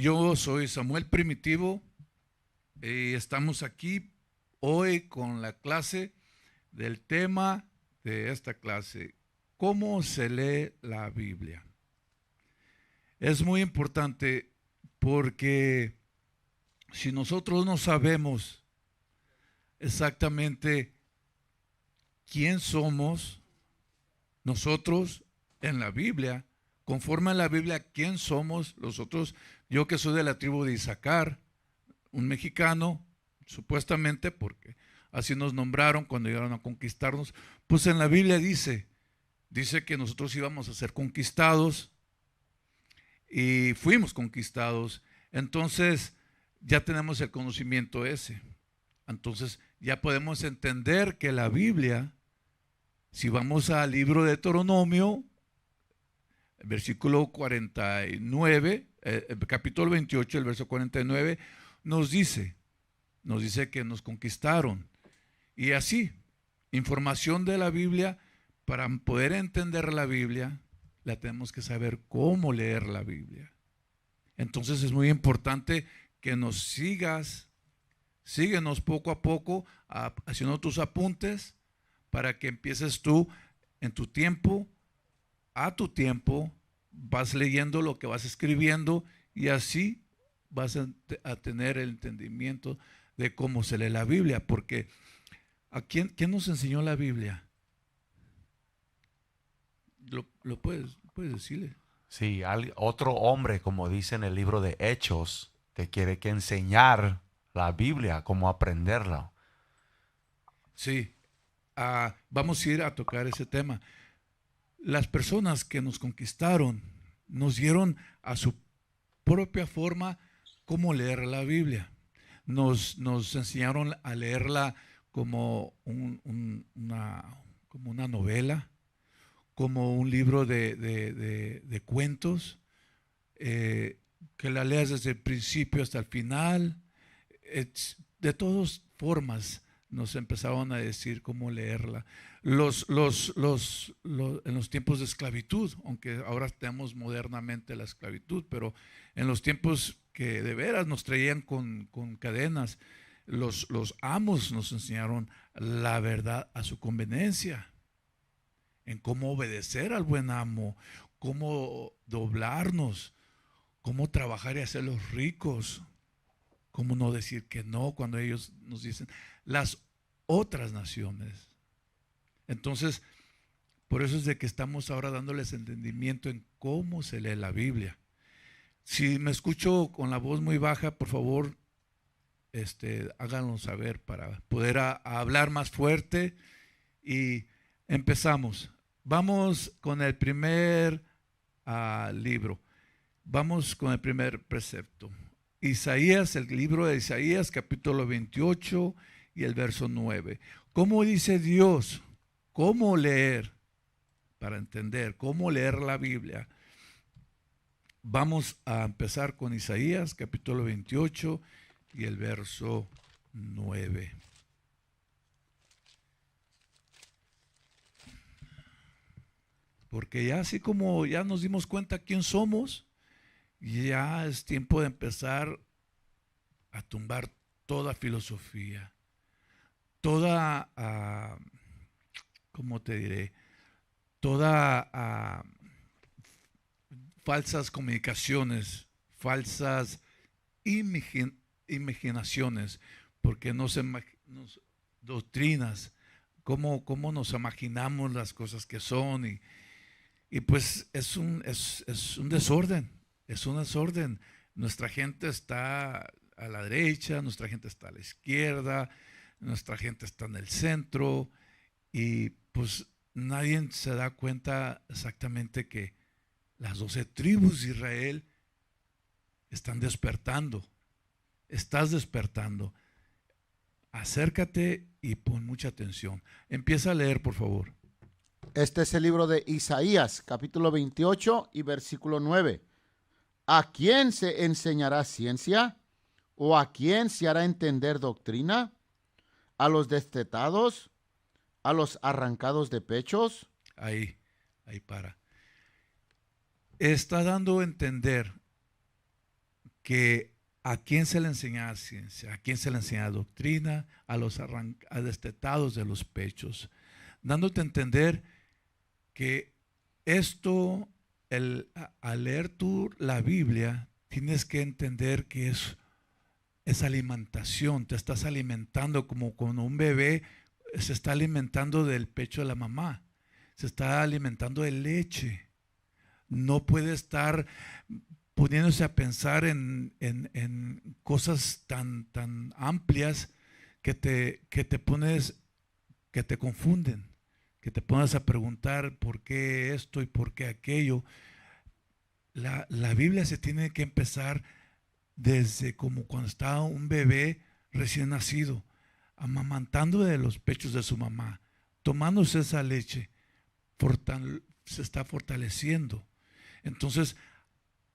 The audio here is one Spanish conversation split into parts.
Yo soy Samuel Primitivo y estamos aquí hoy con la clase del tema de esta clase, ¿cómo se lee la Biblia? Es muy importante porque si nosotros no sabemos exactamente quién somos nosotros en la Biblia, conforme a la Biblia, quién somos nosotros, yo que soy de la tribu de Isaacar, un mexicano, supuestamente, porque así nos nombraron cuando llegaron a conquistarnos, pues en la Biblia dice que nosotros íbamos a ser conquistados y fuimos conquistados. Entonces ya tenemos el conocimiento ese. Entonces ya podemos entender que la Biblia, si vamos al libro de Deuteronomio, versículo 49, capítulo 28, el verso 49, nos dice que nos conquistaron. Y así, información de la Biblia, para poder entender la Biblia, la tenemos que saber cómo leer la Biblia. Entonces es muy importante que nos síguenos poco a poco, haciendo tus apuntes, para que empieces tú en tu tiempo, a tu tiempo, vas leyendo lo que vas escribiendo y así vas a tener el entendimiento de cómo se lee la Biblia, porque ¿a quién nos enseñó la Biblia? Lo puedes decirle. Sí, otro hombre, como dice en el libro de Hechos, te quiere que enseñar la Biblia, cómo aprenderla. Sí, vamos a ir a tocar ese tema. Las personas que nos conquistaron nos dieron a su propia forma cómo leer la Biblia. Nos enseñaron a leerla como, como una novela, como un libro de cuentos, que la leas desde el principio hasta el final. De todas formas nos empezaron a decir cómo leerla. En los tiempos de esclavitud, aunque ahora tenemos modernamente la esclavitud, pero en los tiempos que de veras nos traían con cadenas, los amos nos enseñaron la verdad a su conveniencia, en cómo obedecer al buen amo, cómo doblarnos, cómo trabajar y hacerlos ricos, cómo no decir que no cuando ellos nos dicen las otras naciones. Entonces, por eso es de que estamos ahora dándoles entendimiento en cómo se lee la Biblia. Si me escucho con la voz muy baja, por favor, háganlo saber para poder a hablar más fuerte. Y empezamos. Vamos con el primer libro. Vamos con el primer precepto. Isaías, el libro de Isaías, capítulo 28 y el verso 9. ¿Cómo dice Dios? ¿Cómo leer? Para entender cómo leer la Biblia. Vamos a empezar con Isaías, capítulo 28 y el verso 9. Porque ya así como ya nos dimos cuenta quién somos, ya es tiempo de empezar a tumbar toda filosofía, toda, ¿cómo te diré? Toda falsas comunicaciones, falsas imaginaciones, porque nos doctrinas, cómo nos imaginamos las cosas que son y pues es un desorden, es un desorden. Nuestra gente está a la derecha, nuestra gente está a la izquierda, nuestra gente está en el centro y pues nadie se da cuenta exactamente que las 12 tribus de Israel están despertando, estás despertando. Acércate y pon mucha atención. Empieza a leer, por favor. Este es el libro de Isaías, capítulo 28 y versículo 9. ¿A quién se enseñará ciencia? ¿O a quién se hará entender doctrina? ¿A los destetados? ¿A los arrancados de pechos? Ahí para. Está dando a entender que a quién se le enseñaba ciencia, a quién se le enseñaba doctrina, a los destetados de los pechos, dándote a entender que esto, al leer tú la Biblia, tienes que entender que es alimentación, te estás alimentando como cuando un bebé se está alimentando del pecho de la mamá, se está alimentando de leche. No puede estar poniéndose a pensar en cosas tan amplias que te confunden, que te pones a preguntar por qué esto y por qué aquello. La Biblia se tiene que empezar desde como cuando está un bebé recién nacido, amamantando de los pechos de su mamá, tomándose esa leche, se está fortaleciendo. Entonces,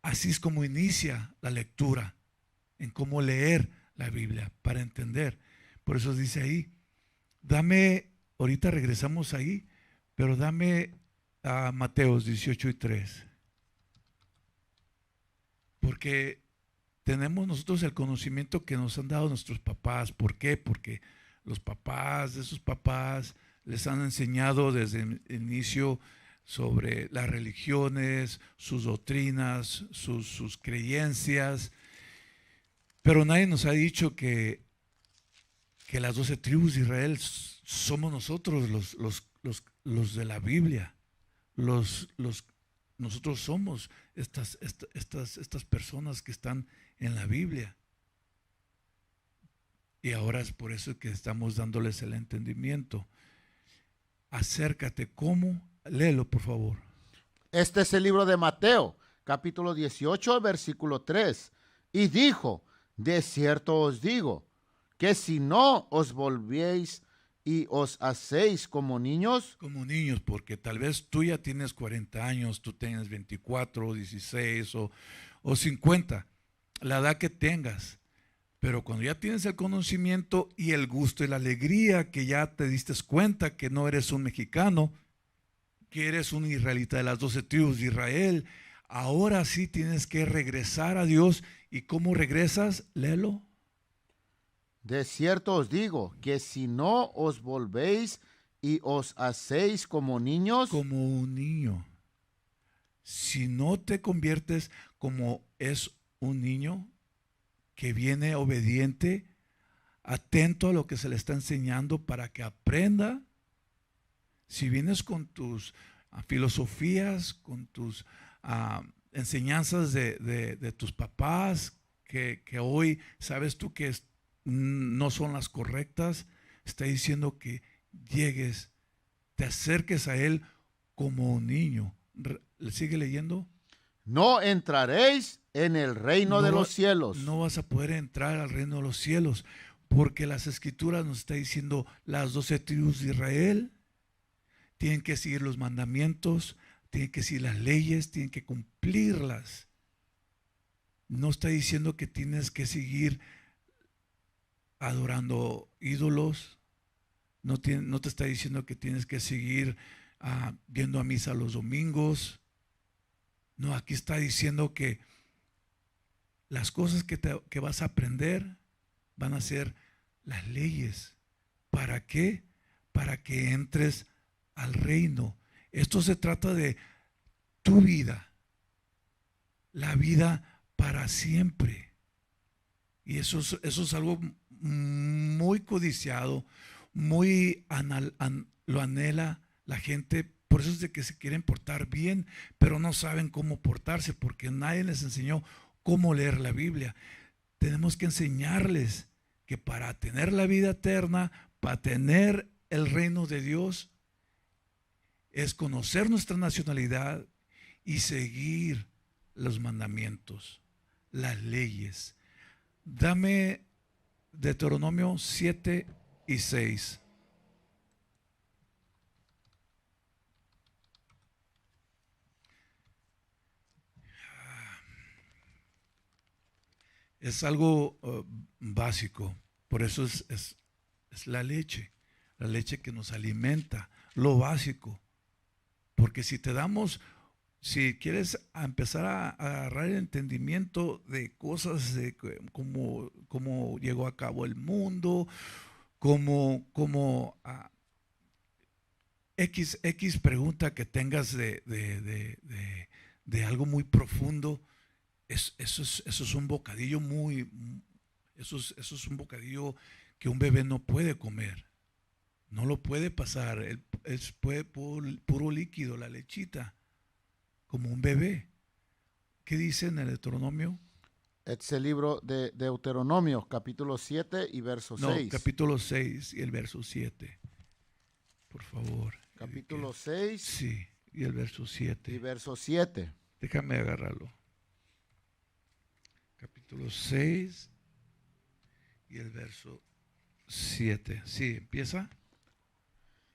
así es como inicia la lectura, en cómo leer la Biblia para entender. Por eso dice ahí, ahorita regresamos ahí, pero dame a Mateos 18:3. Porque tenemos nosotros el conocimiento que nos han dado nuestros papás. ¿Por qué? Porque los papás de sus papás les han enseñado desde el inicio sobre las religiones, sus doctrinas, sus creencias. Pero nadie nos ha dicho que las 12 tribus de Israel somos nosotros los de la Biblia. Nosotros somos estas personas que están en la Biblia. Y ahora es por eso que estamos dándoles el entendimiento. Acércate, ¿cómo? Léelo, por favor. Este es el libro de Mateo, capítulo 18, versículo 3. Y dijo, de cierto os digo, que si no os volvéis y os hacéis como niños. Como niños, porque tal vez tú ya tienes 40 años, tú tienes 24, 16 o 50, la edad que tengas. Pero cuando ya tienes el conocimiento y el gusto y la alegría, que ya te diste cuenta que no eres un mexicano, que eres un israelita de las 12 tribus de Israel, ahora sí tienes que regresar a Dios. ¿Y cómo regresas? Léelo. De cierto os digo, que si no os volvéis y os hacéis como niños. Como un niño. Si no te conviertes como es un niño que viene obediente, atento a lo que se le está enseñando para que aprenda. Si vienes con tus filosofías, con tus enseñanzas de tus papás, que hoy sabes tú que no son las correctas, está diciendo que llegues, te acerques a Él como un niño. ¿Le sigue leyendo? No entraréis en el reino de los cielos. No vas a poder entrar al reino de los cielos, porque las escrituras nos está diciendo las 12 tribus de Israel tienen que seguir los mandamientos, tienen que seguir las leyes, tienen que cumplirlas. No está diciendo que tienes que seguir adorando ídolos, no te está diciendo que tienes que seguir yendo a misa los domingos. No, aquí está diciendo que las cosas que vas a aprender van a ser las leyes. ¿Para qué? Para que entres al reino. Esto se trata de tu vida, la vida para siempre. Y eso es algo muy codiciado, lo anhela la gente. Por eso es de que se quieren portar bien, pero no saben cómo portarse, porque nadie les enseñó cómo leer la Biblia. Tenemos que enseñarles que para tener la vida eterna, para tener el reino de Dios, es conocer nuestra nacionalidad y seguir los mandamientos, las leyes. Dame Deuteronomio 7:6. Es algo básico, por eso es la leche que nos alimenta, lo básico. Porque si te damos si quieres empezar a agarrar el entendimiento de cosas de cómo llegó a cabo el mundo, cómo X pregunta que tengas de algo muy profundo, eso es un bocadillo eso es un bocadillo que un bebé no puede comer, no lo puede pasar, es puro líquido, la lechita, como un bebé. ¿Qué dice en el Deuteronomio? Es el libro de Deuteronomio, capítulo 7 y verso 6. No, capítulo 6 y el verso 7. Por favor. Capítulo 6 Sí, y el verso 7. y verso 7. Déjame agarrarlo. Capítulo 6 y el verso 7. Sí, empieza.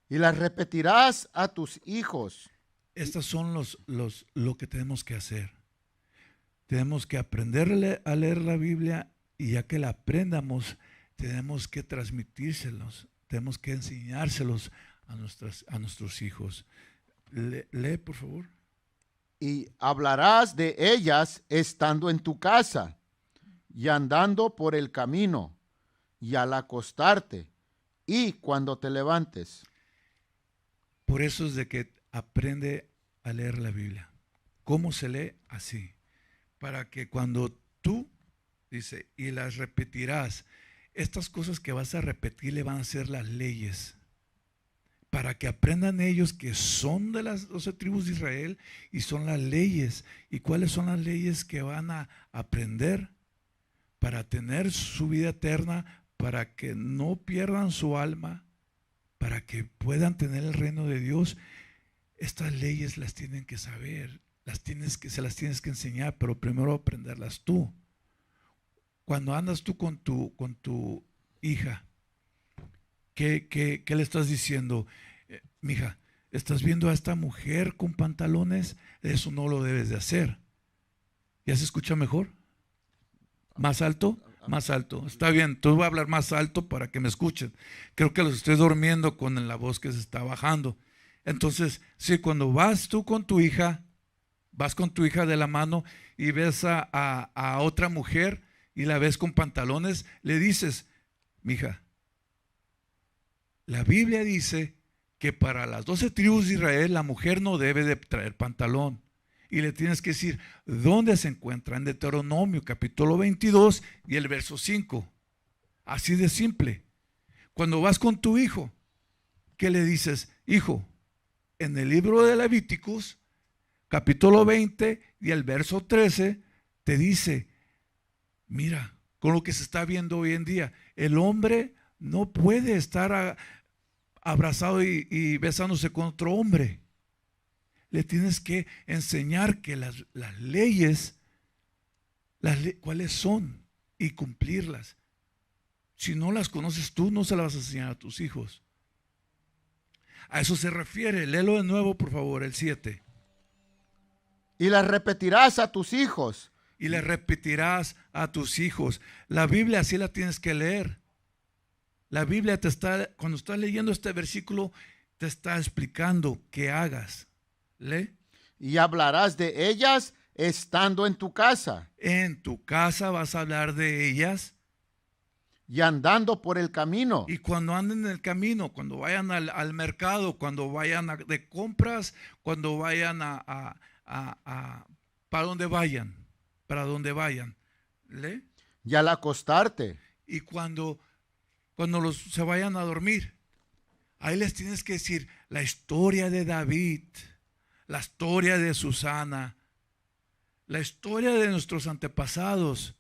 Y las repetirás a tus hijos. Estas son lo que tenemos que hacer. Tenemos que aprender a leer la Biblia, y ya que la aprendamos, tenemos que transmitírselos, tenemos que enseñárselos a nuestros hijos. Lee, por favor. Y hablarás de ellas estando en tu casa y andando por el camino y al acostarte y cuando te levantes. Por eso es de que aprende a leer la Biblia. ¿Cómo se lee? Así. Para que cuando tú, dice, y las repetirás, estas cosas que vas a repetir le van a ser las leyes. Para que aprendan ellos que son de las 12 tribus de Israel y son las leyes. ¿Y cuáles son las leyes que van a aprender? Para tener su vida eterna, para que no pierdan su alma, para que puedan tener el reino de Dios. Estas leyes las tienen que saber, se las tienes que enseñar, pero primero aprenderlas tú. Cuando andas tú con tu hija, ¿qué le estás diciendo? Mija, ¿estás viendo a esta mujer con pantalones? Eso no lo debes de hacer. ¿Ya se escucha mejor? ¿Más alto? Más alto. Está bien, entonces voy a hablar más alto para que me escuchen. Creo que los estoy durmiendo con la voz que se está bajando. Entonces, sí, cuando vas tú con tu hija, vas con tu hija de la mano y ves a otra mujer y la ves con pantalones, le dices, mija, la Biblia dice que para las 12 tribus de Israel la mujer no debe de traer pantalón. Y le tienes que decir dónde se encuentra, en Deuteronomio capítulo 22 y el verso 5. Así de simple. Cuando vas con tu hijo, ¿qué le dices? Hijo, en el libro de Levíticos capítulo 20 y el verso 13 te dice, mira, con lo que se está viendo hoy en día, el hombre no puede estar abrazado y besándose con otro hombre. Le tienes que enseñar que las leyes, cuáles son, y cumplirlas. Si no las conoces tú, no se las vas a enseñar a tus hijos. A eso se refiere. Léelo de nuevo, por favor, el 7. Y las repetirás a tus hijos. Y le repetirás a tus hijos. La Biblia así la tienes que leer. La Biblia cuando estás leyendo este versículo, te está explicando que hagas. Lee. Y hablarás de ellas estando en tu casa. En tu casa vas a hablar de ellas. Y andando por el camino. Y cuando anden en el camino, cuando vayan al mercado, cuando vayan de compras, cuando vayan para donde vayan. ¿Lee? Y al acostarte. Y cuando se vayan a dormir, ahí les tienes que decir la historia de David, la historia de Susana, la historia de nuestros antepasados,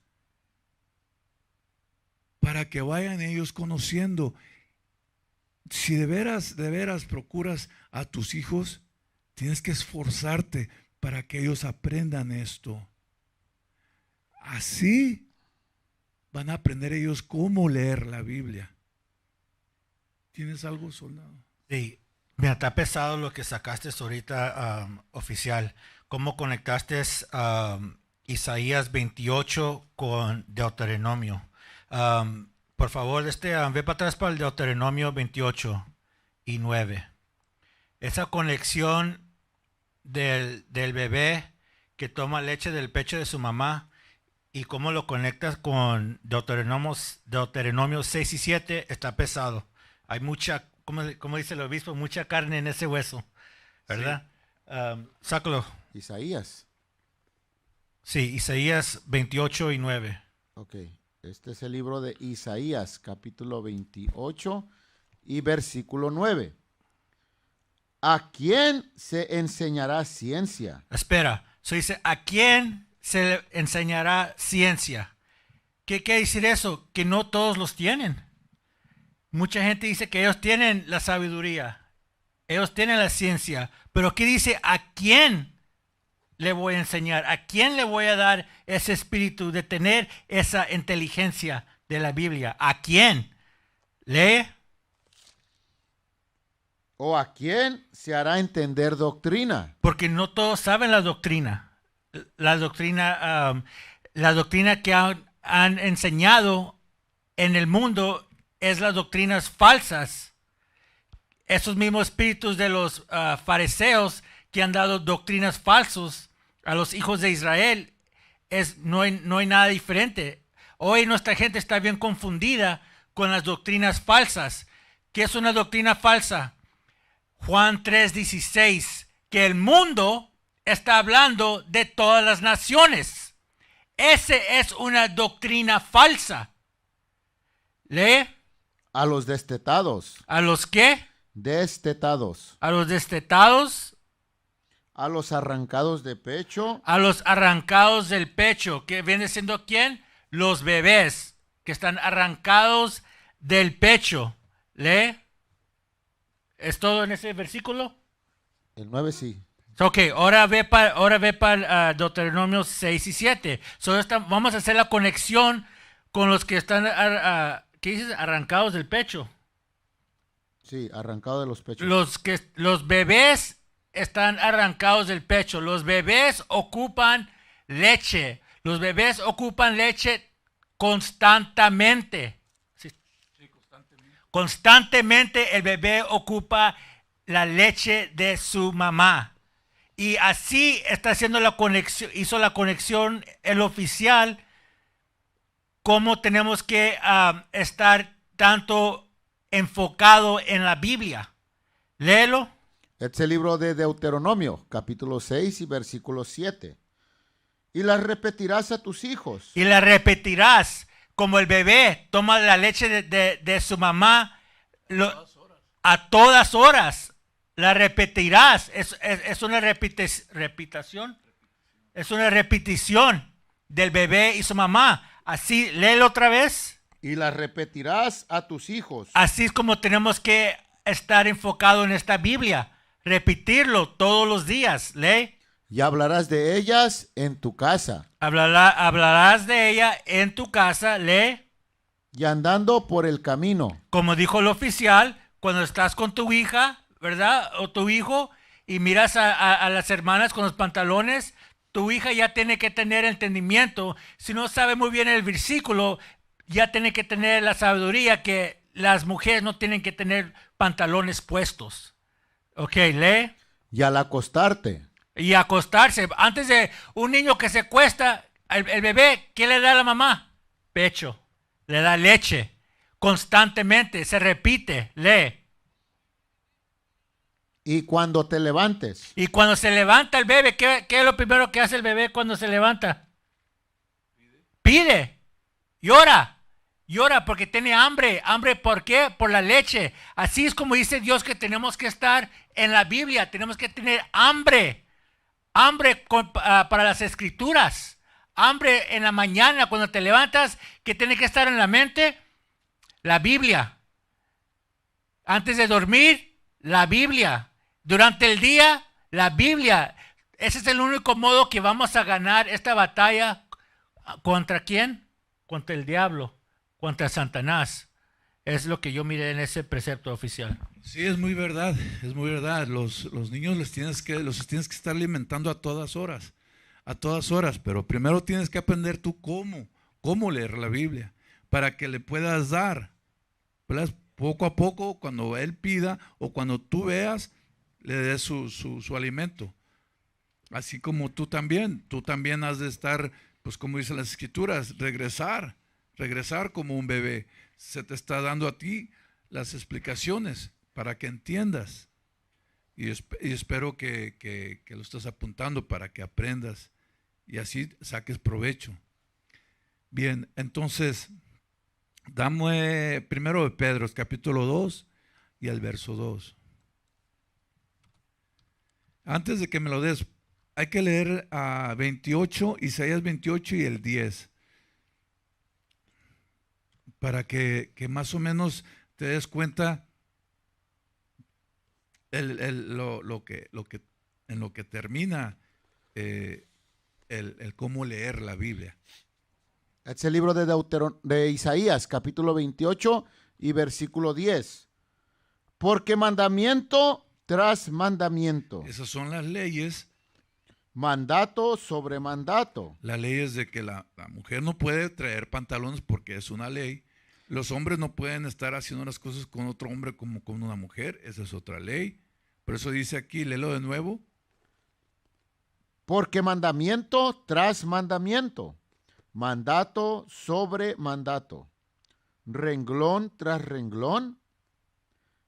para que vayan ellos conociendo. Si de veras procuras a tus hijos, tienes que esforzarte para que ellos aprendan esto. Así van a aprender ellos cómo leer la Biblia. ¿Tienes algo, soldado? Sí, mira, está pesado lo que sacaste ahorita, oficial. ¿Cómo conectaste Isaías 28 con Deuteronomio? Por favor, ve para atrás para el Deuteronomio 28 y 9. Esa conexión del bebé que toma leche del pecho de su mamá y cómo lo conectas con Deuteronomio 6 y 7, está pesado. Hay mucha, como dice el obispo, mucha carne en ese hueso, ¿verdad? Sácalo. Isaías. Sí, Isaías 28 y 9. Ok. Este es el libro de Isaías, capítulo 28 y versículo 9. ¿A quién se enseñará ciencia? Espera, eso dice, ¿a quién se le enseñará ciencia? ¿Qué quiere decir eso? Que no todos los tienen. Mucha gente dice que ellos tienen la sabiduría, ellos tienen la ciencia, pero ¿qué dice? ¿A quién le voy a enseñar? ¿A quién le voy a dar ese espíritu de tener esa inteligencia de la Biblia? ¿A quién? Lee. ¿O a quién se hará entender doctrina? Porque no todos saben la doctrina. La doctrina que han enseñado en el mundo es las doctrinas falsas. Esos mismos espíritus de los fariseos que han dado doctrinas falsas a los hijos de Israel, no hay nada diferente. Hoy nuestra gente está bien confundida con las doctrinas falsas. ¿Qué es una doctrina falsa? Juan 3:16, que el mundo está hablando de todas las naciones. Ese es una doctrina falsa. Lee. A los destetados. ¿A los qué? Destetados. A los destetados. A los arrancados de pecho. A los arrancados del pecho. ¿Que viene siendo quién? Los bebés que están arrancados del pecho. Lee. ¿Es todo en ese versículo? El 9 sí. Ok, ahora ve para Deuteronomio 6 y 7. Vamos a hacer la conexión con los que están, ¿qué dices? Arrancados del pecho. Sí, arrancado de los pechos. Los bebés están arrancados del pecho. Los bebés ocupan leche. Los bebés ocupan leche constantemente. Constantemente el bebé ocupa la leche de su mamá. Y así está haciendo la conexión, hizo la conexión el oficial, cómo tenemos que estar tanto enfocado en la Biblia. Léelo. Este es el libro de Deuteronomio, capítulo 6 y versículo 7. Y las repetirás a tus hijos. Y la repetirás. Como el bebé toma la leche de su mamá a todas horas, la repetirás. Es una repetición. Es una repetición del bebé y su mamá. Así, léelo otra vez. Y las repetirás a tus hijos. Así es como tenemos que estar enfocado en esta Biblia. Repetirlo todos los días. Lee. Y hablarás de ellas en tu casa. Hablarás de ella en tu casa, lee. Y andando por el camino. Como dijo el oficial, cuando estás con tu hija, ¿verdad? O tu hijo, y miras a las hermanas con los pantalones, tu hija ya tiene que tener entendimiento. Si no sabe muy bien el versículo, ya tiene que tener la sabiduría que las mujeres no tienen que tener pantalones puestos. Ok, lee. Y al acostarte. Y acostarse. Antes de un niño que se cuesta, el bebé, ¿qué le da a la mamá? Pecho. Le da leche. Constantemente. Se repite. Lee. Y cuando te levantes. Y cuando se levanta el bebé, ¿qué es lo primero que hace el bebé cuando se levanta? Pide. Llora. Llora porque tiene hambre. ¿Hambre por qué? Por la leche. Así es como dice Dios que tenemos que estar en la Biblia. Tenemos que tener hambre. Hambre para las escrituras. Hambre en la mañana cuando te levantas. ¿Qué tiene que estar en la mente? La Biblia. Antes de dormir, la Biblia. Durante el día, la Biblia. Ese es el único modo que vamos a ganar esta batalla. ¿Contra quién? Contra el diablo. Contra Satanás. Es lo que yo miré en ese precepto oficial. Sí, es muy verdad, es muy verdad. Los niños los tienes que estar alimentando a todas horas, pero primero tienes que aprender tú cómo leer la Biblia, para que le puedas dar, ¿verdad? Poco a poco, cuando él pida o cuando tú veas, le des su alimento. Así como tú también has de estar, pues como dicen las escrituras, regresar como un bebé. Se te está dando a ti las explicaciones para que entiendas. Y espero que lo estés apuntando para que aprendas y así saques provecho. Bien, entonces, dame primero de Pedro, capítulo 2 y el verso 2. Antes de que me lo des, hay que leer a 28, Isaías 28 y el 10, para que más o menos te des cuenta lo que en lo que termina el cómo leer la Biblia. Es el libro de Isaías, capítulo 28 y versículo 10. Porque mandamiento tras mandamiento, Esas son las leyes. mandato sobre mandato, La ley es de que la mujer no puede traer pantalones porque es una ley. Los hombres no pueden estar haciendo las cosas con otro hombre como con una mujer. Esa es otra ley. Por eso dice aquí, léelo de nuevo. porque mandamiento tras mandamiento, mandato sobre mandato, renglón tras renglón,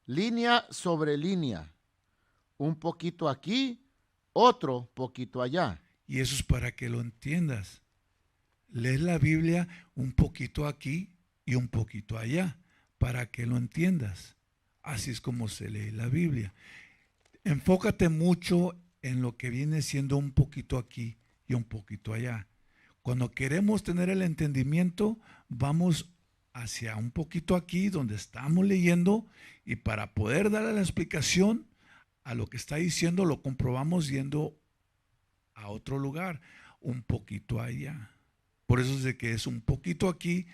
línea sobre línea, un poquito aquí, otro poquito allá. Y eso es para que lo entiendas. Lees la Biblia un poquito aquí y un poquito allá, para que lo entiendas. Así es como se lee la Biblia. Enfócate mucho en lo que viene siendo un poquito aquí y un poquito allá. Cuando queremos tener el entendimiento, vamos hacia un poquito aquí donde estamos leyendo y para poder darle la explicación a lo que está diciendo, lo comprobamos yendo a otro lugar, un poquito allá. Por eso es de que es un poquito aquí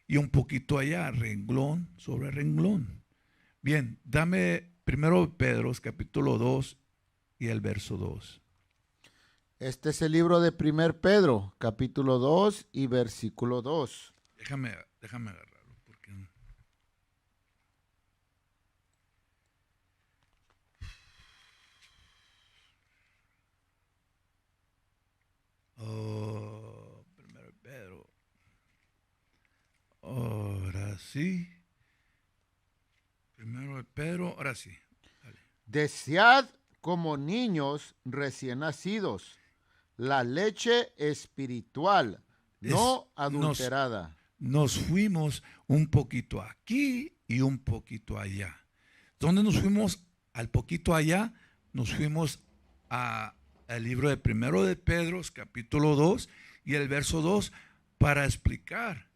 y un poquito allá, renglón sobre renglón. Bien, dame primero Pedro, capítulo 2 y el verso 2. Este es el libro de 1 Pedro, capítulo 2 y versículo 2. Déjame agarrarlo. Porque primero Pedro. Ahora sí. Primero de Pedro, ahora sí. Dale. Desead como niños recién nacidos la leche espiritual, no adulterada. Nos fuimos un poquito aquí y un poquito allá. ¿Dónde nos fuimos? Al poquito allá, nos fuimos al libro de primero de Pedro, capítulo 2 y el verso 2, para explicar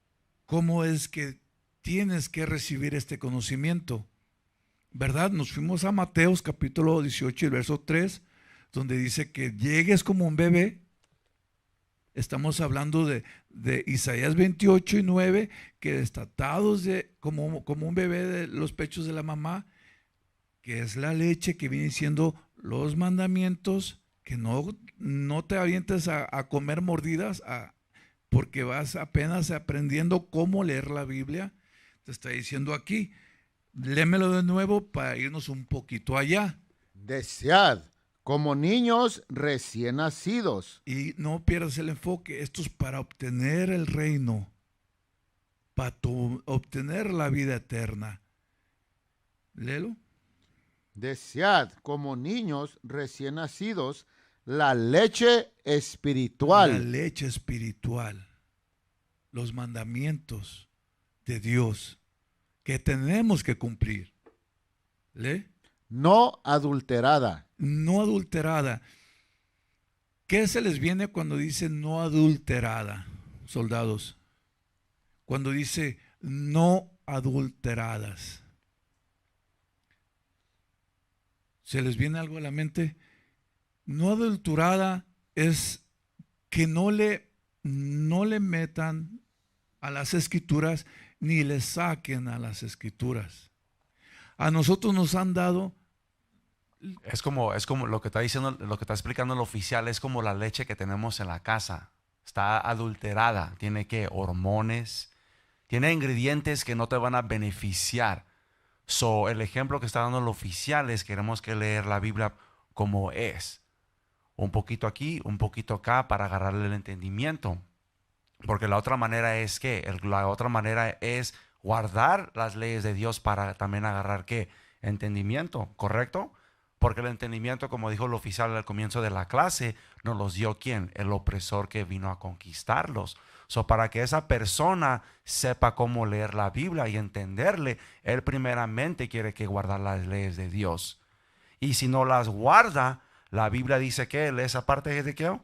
cómo es que tienes que recibir este conocimiento. ¿Verdad? Nos fuimos a Mateos capítulo 18 y el verso 3, donde dice que llegues como un bebé. Estamos hablando de Isaías 28 y 9, que destatados como un bebé de los pechos de la mamá, que es la leche que vienen siendo los mandamientos, que no te avientes a comer mordidas, porque vas apenas aprendiendo cómo leer la Biblia. Te está diciendo aquí, léemelo de nuevo para irnos un poquito allá. Desead como niños recién nacidos. Y no pierdas el enfoque. Esto es para obtener el reino, para obtener la vida eterna. Léelo. Desead como niños recién nacidos la leche espiritual. La leche espiritual. Los mandamientos de Dios que tenemos que cumplir. ¿Lee? No adulterada. No adulterada. ¿Qué se les viene cuando dice no adulterada, soldados? Cuando dice no adulteradas. ¿Se les viene algo a la mente? No adulterada es que no le metan a las escrituras ni le saquen a las escrituras. A nosotros nos han dado. Es como lo que está diciendo, lo que está explicando el oficial, es como la leche que tenemos en la casa. Está adulterada, tiene hormonas, tiene ingredientes que no te van a beneficiar. El ejemplo que está dando el oficial es queremos que leer la Biblia como es. un poquito aquí, un poquito acá para agarrarle el entendimiento. Porque la otra manera es la otra manera es guardar las leyes de Dios para también agarrar ¿qué? Entendimiento, ¿correcto? Porque el entendimiento, como dijo el oficial al comienzo de la clase, nos los dio ¿quién? El opresor que vino a conquistarlos. So, para que esa persona sepa cómo leer la Biblia y entenderle, él primeramente quiere que guardar las leyes de Dios. Y si no las guarda, la Biblia dice que, lee esa parte de Ezequiel.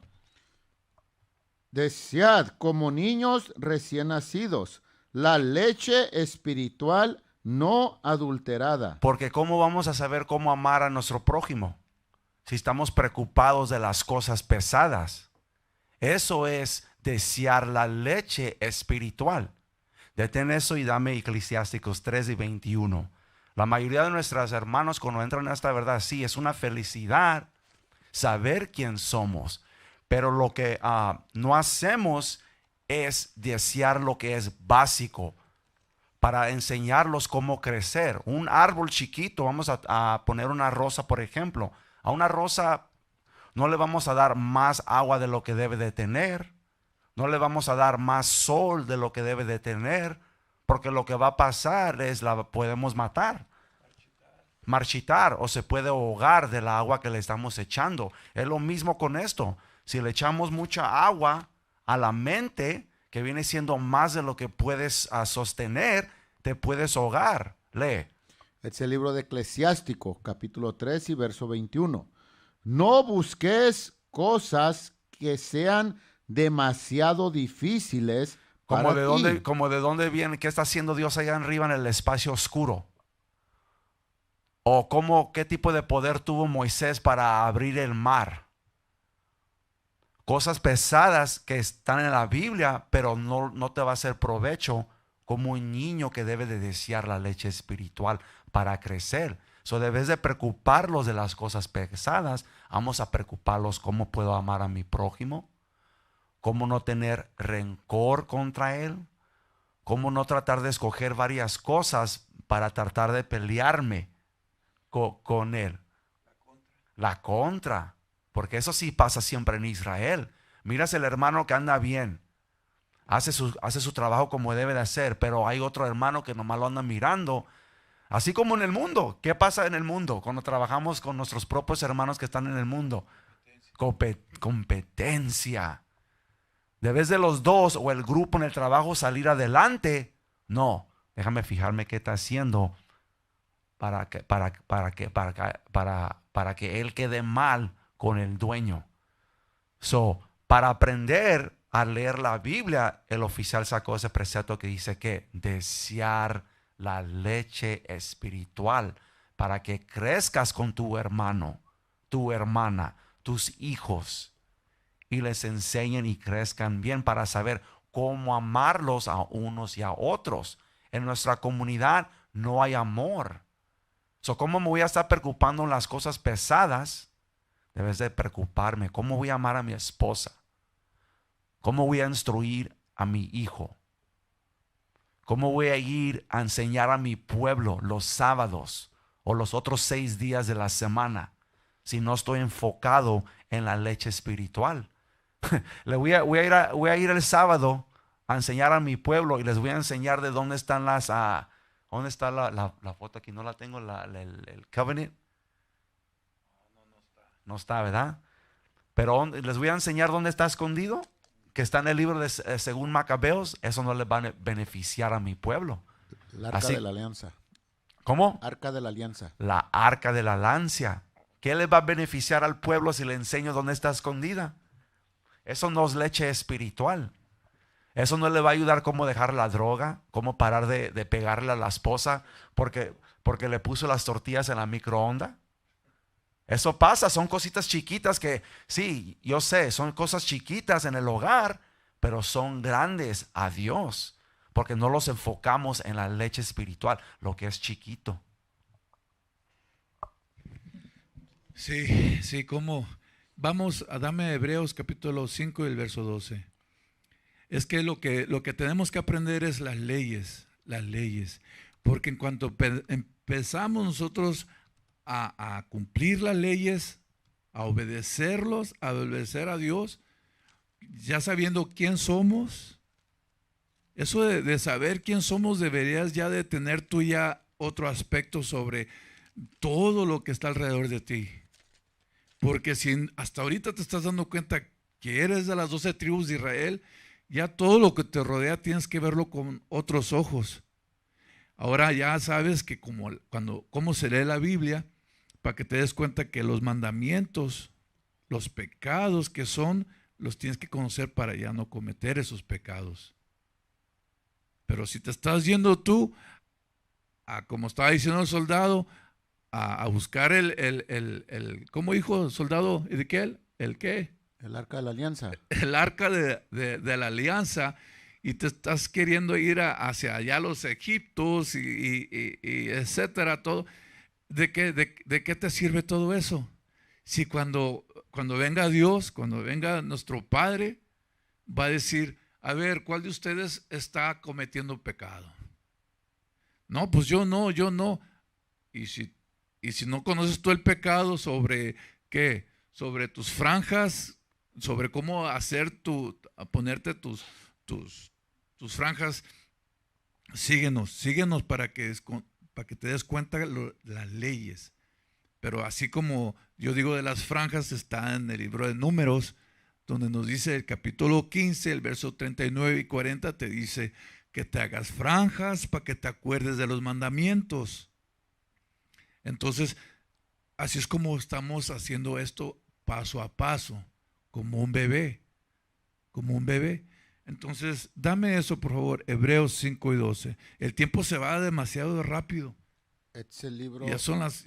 Desead como niños recién nacidos la leche espiritual no adulterada. Porque ¿cómo vamos a saber cómo amar a nuestro prójimo? Si estamos preocupados de las cosas pesadas. Eso es desear la leche espiritual. Detén eso y dame Eclesiásticos 3:21. La mayoría de nuestros hermanos cuando entran en esta verdad, sí, es una felicidad saber quién somos. Pero lo que no hacemos es desear lo que es básico para enseñarlos cómo crecer. Un árbol chiquito, vamos a poner una rosa, por ejemplo. A una rosa no le vamos a dar más agua de lo que debe de tener. No le vamos a dar más sol de lo que debe de tener. Porque lo que va a pasar es la podemos matar. Marchitar o se puede ahogar del agua que le estamos echando. Es lo mismo con esto. Si le echamos mucha agua a la mente, que viene siendo más de lo que puedes sostener, te puedes ahogar. Lee. Es el libro de Eclesiástico, capítulo 3 y verso 21. No busques cosas que sean demasiado difíciles para ti. Como de dónde viene, qué está haciendo Dios allá arriba en el espacio oscuro. O qué tipo de poder tuvo Moisés para abrir el mar. Cosas pesadas que están en la Biblia, pero no te va a hacer provecho como un niño que debe de desear la leche espiritual para crecer. So debes de preocuparlos de las cosas pesadas. Vamos a preocuparlos cómo puedo amar a mi prójimo, cómo no tener rencor contra él, cómo no tratar de escoger varias cosas para tratar de pelearme con él. La contra. Porque eso sí pasa siempre en Israel. Miras el hermano que anda bien. Hace su trabajo como debe de hacer. Pero hay otro hermano que nomás lo anda mirando. Así como en el mundo. ¿Qué pasa en el mundo? Cuando trabajamos con nuestros propios hermanos que están en el mundo. Competencia. Debes de los dos o el grupo en el trabajo salir adelante. No. Déjame fijarme qué está haciendo para que él quede mal con el dueño. Para aprender a leer la Biblia, el oficial sacó ese precepto que dice que desear la leche espiritual para que crezcas con tu hermano, tu hermana, tus hijos y les enseñen y crezcan bien para saber cómo amarlos a unos y a otros. En nuestra comunidad no hay amor. ¿Cómo me voy a estar preocupando en las cosas pesadas? Debes de preocuparme. ¿Cómo voy a amar a mi esposa? ¿Cómo voy a instruir a mi hijo? ¿Cómo voy a ir a enseñar a mi pueblo los sábados o los otros 6 días de la semana si no estoy enfocado en la leche espiritual? voy a ir el sábado a enseñar a mi pueblo y les voy a enseñar de dónde están ¿dónde está la foto aquí? No la tengo, el covenant. No está, ¿verdad? Pero les voy a enseñar dónde está escondido, que está en el libro de según Macabeos. Eso no les va a beneficiar a mi pueblo. El arca de la alianza. ¿Cómo? Arca de la alianza. La arca de la alianza. ¿Qué le va a beneficiar al pueblo si le enseño dónde está escondida? Eso no es leche espiritual. Eso no le va a ayudar cómo dejar la droga, cómo parar de pegarle a la esposa porque le puso las tortillas en la microondas. Eso pasa, son cositas chiquitas que, sí, yo sé, son cosas chiquitas en el hogar, pero son grandes a Dios, porque no los enfocamos en la leche espiritual, lo que es chiquito. Sí, como vamos a darme Hebreos capítulo 5 y el verso 12. Es que lo que tenemos que aprender es las leyes, porque en cuanto empezamos nosotros a cumplir las leyes, a obedecerlos, a obedecer a Dios, ya sabiendo quién somos. Eso de saber quién somos, deberías ya de tener tú ya otro aspecto sobre todo lo que está alrededor de ti. Porque si hasta ahorita te estás dando cuenta que eres de las 12 tribus de Israel, ya todo lo que te rodea tienes que verlo con otros ojos. Ahora ya sabes que cómo se lee la Biblia, para que te des cuenta que los mandamientos, los pecados que son, los tienes que conocer para ya no cometer esos pecados. Pero si te estás yendo tú, como estaba diciendo el soldado, a buscar ¿cómo dijo el soldado Ezequiel? ¿El qué? El arca de la alianza. El arca de la alianza, y te estás queriendo ir hacia allá los egiptos y etcétera, todo. ¿De qué te sirve todo eso? Si cuando venga Dios, cuando venga nuestro Padre, va a decir, a ver, ¿cuál de ustedes está cometiendo pecado? No, pues yo no. Y si no conoces tú el pecado, ¿sobre qué? Sobre tus franjas, sobre cómo ponerte tus franjas. Síguenos para que te des cuenta de las leyes. Pero así como yo digo de las franjas, está en el libro de Números, donde nos dice el capítulo 15, el verso 39 y 40, te dice que te hagas franjas para que te acuerdes de los mandamientos. Entonces, así es como estamos haciendo esto paso a paso, como un bebé. Entonces, dame eso, por favor, Hebreos 5 y 12. El tiempo se va demasiado rápido. Este es el libro. Ya son las...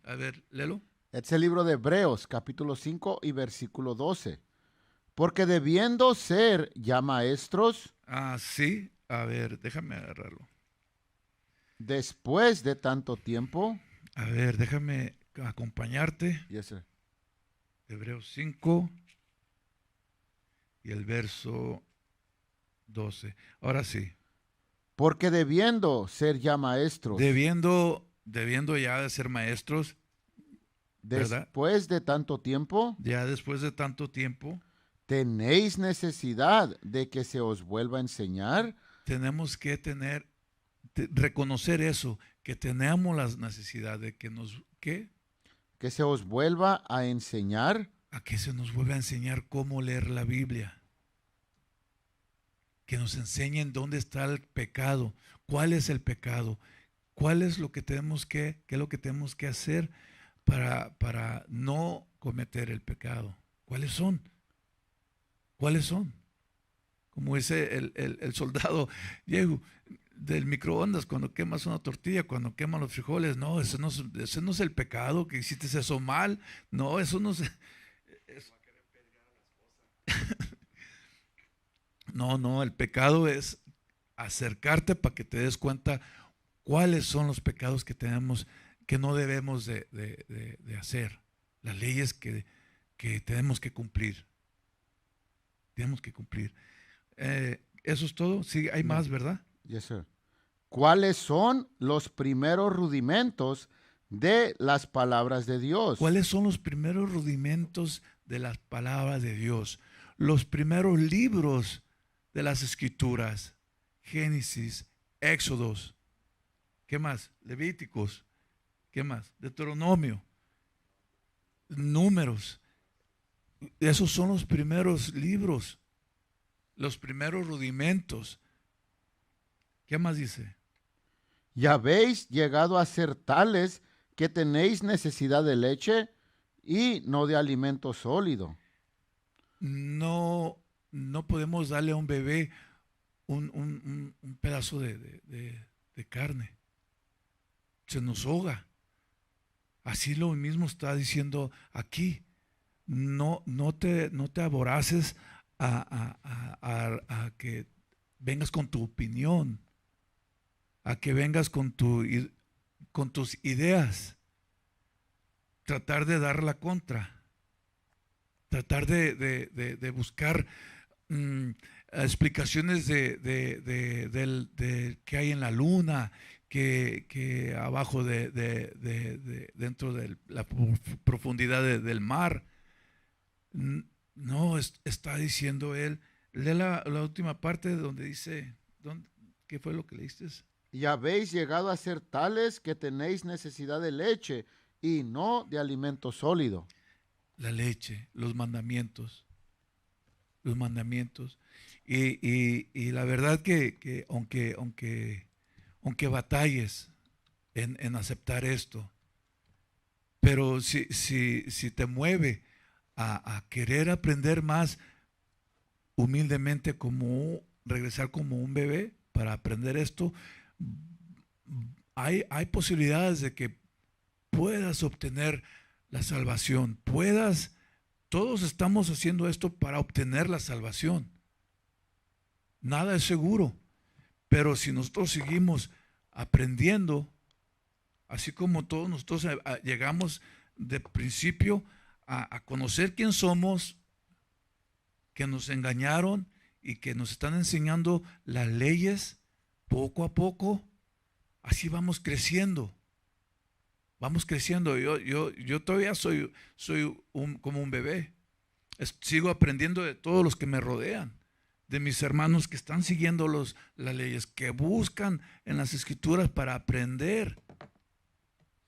a ver, léelo. Este es el libro de Hebreos, capítulo 5 y versículo 12. Porque debiendo ser ya maestros. Sí. A ver, déjame agarrarlo. Después de tanto tiempo. A ver, déjame acompañarte. Yes, sir. Hebreos 5 y el verso 12. Ahora sí. Porque debiendo ser ya maestros. Debiendo ya de ser maestros. ¿verdad? Después de tanto tiempo. Ya después de tanto tiempo. ¿Tenéis necesidad de que se os vuelva a enseñar? Tenemos que reconocer eso, que tenemos la necesidad de que que se os vuelva a enseñar. A que se nos vuelva a enseñar cómo leer la Biblia. Que nos enseñen dónde está el pecado, cuál es el pecado, cuál es lo que tenemos qué es lo que tenemos que hacer para no cometer el pecado. ¿Cuáles son? Como dice el soldado Diego, del microondas, cuando quemas una tortilla, cuando quemas los frijoles, no, ese no es el pecado, que hiciste eso mal, no, eso no es... No, el pecado es acercarte para que te des cuenta cuáles son los pecados que tenemos, que no debemos de hacer, las leyes que tenemos que cumplir. Eso es todo. Sí, hay más, ¿verdad? Yes, sir. ¿Cuáles son los primeros rudimentos de las palabras de Dios? ¿Cuáles son los primeros rudimentos de las palabras de Dios? Los primeros libros de las Escrituras. Génesis, Éxodos. ¿Qué más? Levíticos. ¿Qué más? Deuteronomio. Números. Esos son los primeros libros. Los primeros rudimentos. ¿Qué más dice? Y habéis llegado a ser tales que tenéis necesidad de leche y no de alimento sólido. No podemos darle a un bebé un pedazo de carne. Se nos ahoga. Así lo mismo está diciendo aquí. No te aboraces a que vengas con tu opinión, a que vengas con tus ideas, tratar de dar la contra, tratar de buscar explicaciones de qué hay en la luna, que abajo dentro de la profundidad del mar. No, está diciendo él. Lee la última parte donde dice, ¿qué fue lo que leíste? Y habéis llegado a ser tales que tenéis necesidad de leche y no de alimento sólido. La leche, los mandamientos. Los mandamientos. Y la verdad que aunque batalles en aceptar esto, pero si te mueve a querer aprender más humildemente, regresar como un bebé para aprender esto, hay posibilidades de que puedas obtener la salvación, todos estamos haciendo esto para obtener la salvación. Nada es seguro, pero si nosotros seguimos aprendiendo, así como todos nosotros llegamos de principio a conocer quién somos, que nos engañaron y que nos están enseñando las leyes, poco a poco, así vamos creciendo. Vamos creciendo. Yo todavía soy como un bebé. Sigo aprendiendo de todos los que me rodean, de mis hermanos que están siguiendo las leyes, que buscan en las escrituras para aprender.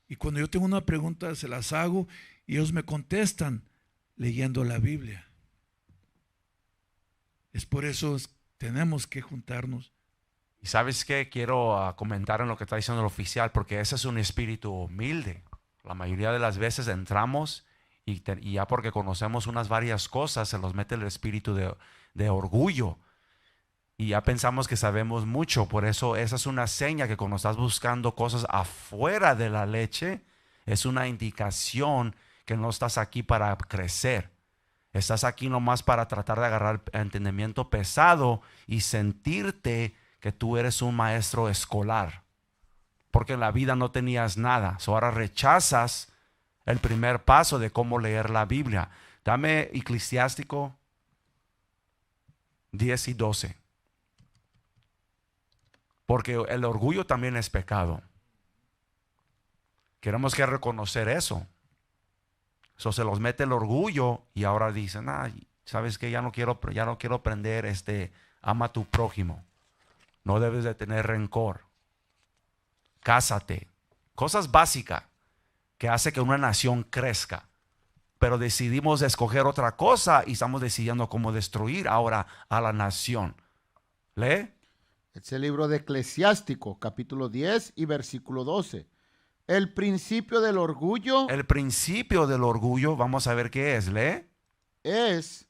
Y cuando yo tengo una pregunta, se las hago y ellos me contestan leyendo la Biblia. Es por eso tenemos que juntarnos. Y ¿sabes qué? Quiero comentar en lo que está diciendo el oficial, porque ese es un espíritu humilde. La mayoría de las veces entramos y ya porque conocemos unas varias cosas, se nos mete el espíritu de orgullo. Y ya pensamos que sabemos mucho. Por eso esa es una seña que cuando estás buscando cosas afuera de la leche, es una indicación que no estás aquí para crecer. Estás aquí nomás para tratar de agarrar entendimiento pesado y sentirte que tú eres un maestro escolar, porque en la vida no tenías nada. Ahora rechazas el primer paso de cómo leer la Biblia. Dame Eclesiástico 10 y 12. Porque el orgullo también es pecado. Queremos que reconocer eso. Se los mete el orgullo y ahora dicen, ¿sabes qué? Ya no quiero aprender ama a tu prójimo. No debes de tener rencor. Cásate. Cosas básicas que hace que una nación crezca. Pero decidimos escoger otra cosa y estamos decidiendo cómo destruir ahora a la nación. Lee. Es el libro de Eclesiástico, capítulo 10 y versículo 12. El principio del orgullo. El principio del orgullo, vamos a ver qué es. Lee. Es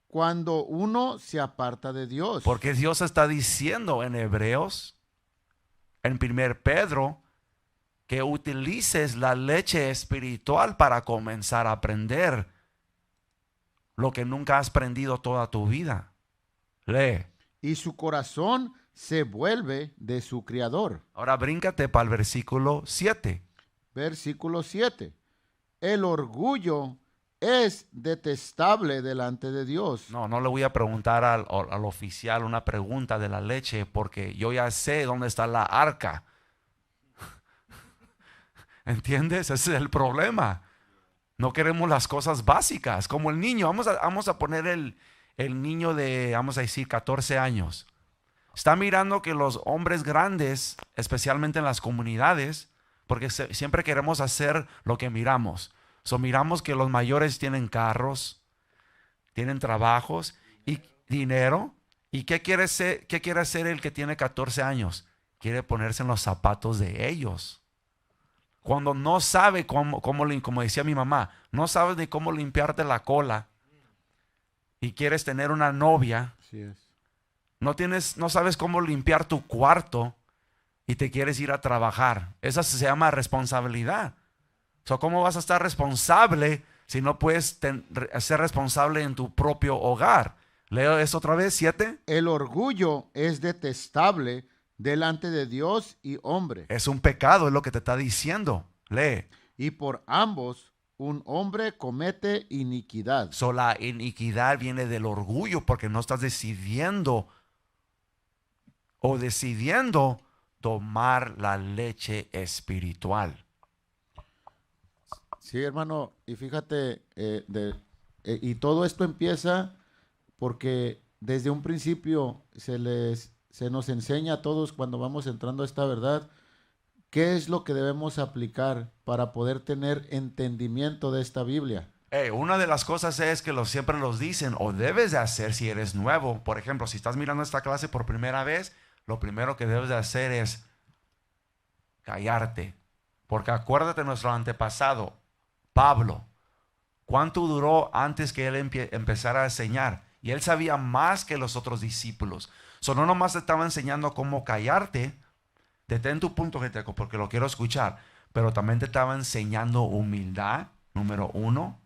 cuando uno se aparta de Dios. Porque Dios está diciendo en Hebreos, en 1 Pedro, que utilices la leche espiritual para comenzar a aprender lo que nunca has aprendido toda tu vida. Lee. Y su corazón se vuelve de su Creador. Ahora bríncate para el versículo 7. Versículo 7. El orgullo es detestable delante de Dios. No le voy a preguntar al oficial una pregunta de la leche, porque yo ya sé dónde está la arca. ¿Entiendes? Ese es el problema. No queremos las cosas básicas, como el niño. Vamos a poner el niño de, vamos a decir, 14 años. Está mirando que los hombres grandes, especialmente en las comunidades, porque siempre queremos hacer lo que miramos. Miramos que los mayores tienen carros, tienen trabajos y dinero. ¿Y qué quiere hacer el que tiene 14 años? Quiere ponerse en los zapatos de ellos. Cuando no sabe como decía mi mamá, no sabes ni cómo limpiarte la cola y quieres tener una novia. Así es. No sabes cómo limpiar tu cuarto y te quieres ir a trabajar. Esa se llama responsabilidad. ¿Cómo vas a estar responsable si no puedes ser responsable en tu propio hogar? Leo eso otra vez, 7. El orgullo es detestable delante de Dios y hombre. Es un pecado, es lo que te está diciendo. Lee. Y por ambos un hombre comete iniquidad. La iniquidad viene del orgullo porque no estás decidiendo tomar la leche espiritual. Sí, hermano, y fíjate, y todo esto empieza porque desde un principio se nos enseña a todos cuando vamos entrando a esta verdad, qué es lo que debemos aplicar para poder tener entendimiento de esta Biblia. Una de las cosas es que siempre los dicen o debes de hacer si eres nuevo. Por ejemplo, si estás mirando esta clase por primera vez, lo primero que debes de hacer es callarte. Porque acuérdate de nuestro antepasado, Pablo. ¿Cuánto duró antes que él empezara a enseñar? Y él sabía más que los otros discípulos. No nomás te estaba enseñando cómo callarte. Detén tu punto, gente, porque lo quiero escuchar. Pero también te estaba enseñando humildad, número 1.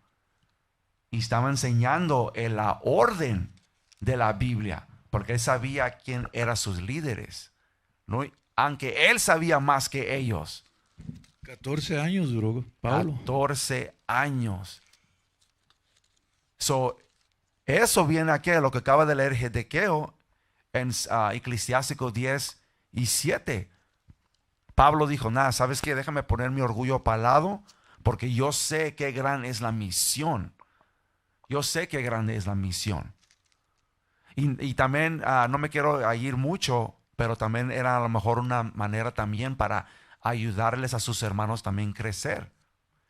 Y estaba enseñando en la orden de la Biblia. Porque él sabía quién eran sus líderes, ¿no? Aunque él sabía más que ellos. 14 años duró Pablo. 14 años. Eso viene aquí a lo que acaba de leer Gedequeo en Eclesiástico 10:7. Pablo dijo, nada, ¿sabes qué? Déjame poner mi orgullo para el lado, porque yo sé qué gran es la misión. Yo sé qué grande es la misión. Y también, no me quiero ir mucho, pero también era a lo mejor una manera también para ayudarles a sus hermanos también crecer.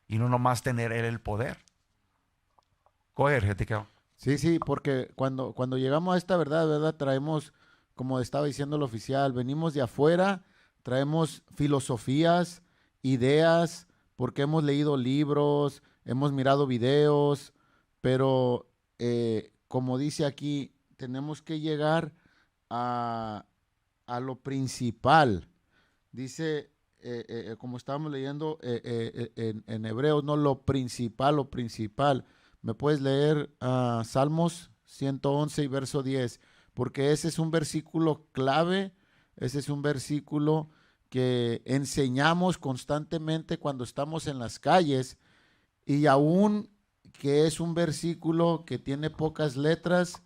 Y no nomás tener él el poder. Coger, Gedequeo. Sí, porque cuando llegamos a esta verdad, traemos, como estaba diciendo el oficial, venimos de afuera, traemos filosofías, ideas, porque hemos leído libros, hemos mirado videos, pero como dice aquí, tenemos que llegar a lo principal. Dice, como estábamos leyendo en Hebreos, no, lo principal. ¿Me puedes leer Salmos 111 y verso 10? Porque ese es un versículo clave, ese es un versículo que enseñamos constantemente cuando estamos en las calles, y aún que es un versículo que tiene pocas letras,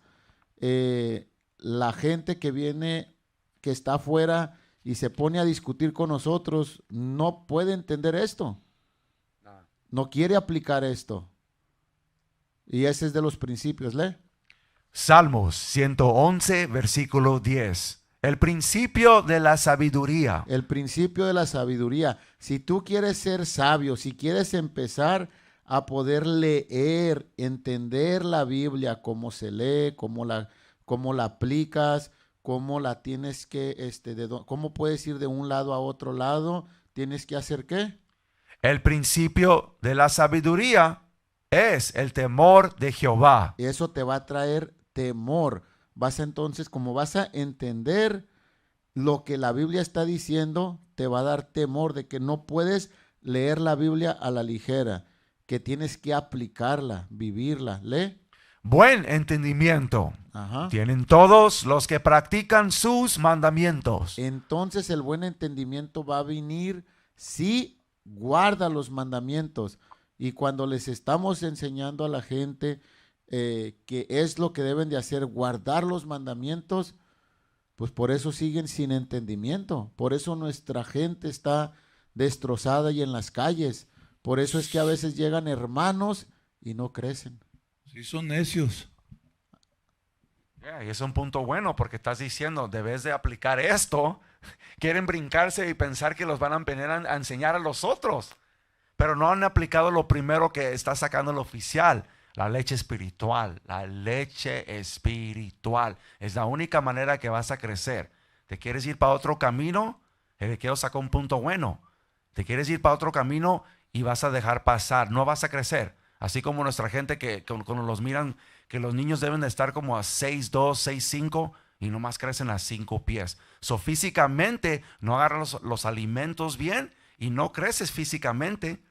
la gente que viene, que está afuera y se pone a discutir con nosotros, no puede entender esto. No quiere aplicar esto. Y ese es de los principios, lee. Salmos 111, versículo 10. El principio de la sabiduría. El principio de la sabiduría. Si tú quieres ser sabio, si quieres empezar a poder leer, entender la Biblia, cómo se lee, cómo la aplicas, cómo la tienes que, cómo puedes ir de un lado a otro lado, tienes que hacer ¿qué? El principio de la sabiduría es el temor de Jehová. Eso te va a traer temor. Entonces, como vas a entender lo que la Biblia está diciendo, te va a dar temor de que no puedes leer la Biblia a la ligera, que tienes que aplicarla, vivirla. Lee. Buen entendimiento tienen todos los que practican sus mandamientos. Entonces el buen entendimiento va a venir si guarda los mandamientos. Y cuando les estamos enseñando a la gente que es lo que deben de hacer, guardar los mandamientos, pues por eso siguen sin entendimiento. Por eso nuestra gente está destrozada y en las calles. Por eso es que a veces llegan hermanos y no crecen. Sí, son necios. Y es un punto bueno porque estás diciendo, debes de aplicar esto. Quieren brincarse y pensar que los van a venir a enseñar a los otros. Pero no han aplicado lo primero que está sacando el oficial, la leche espiritual. La leche espiritual es la única manera que vas a crecer. ¿Te quieres ir para otro camino? Ezequiel sacó un punto bueno. ¿Te quieres ir para otro camino y vas a dejar pasar? No vas a crecer. Así como nuestra gente que cuando los miran, que los niños deben de estar como a 6'2", 6'5", y nomás crecen a 5 pies. Físicamente no agarras los alimentos bien y no creces físicamente.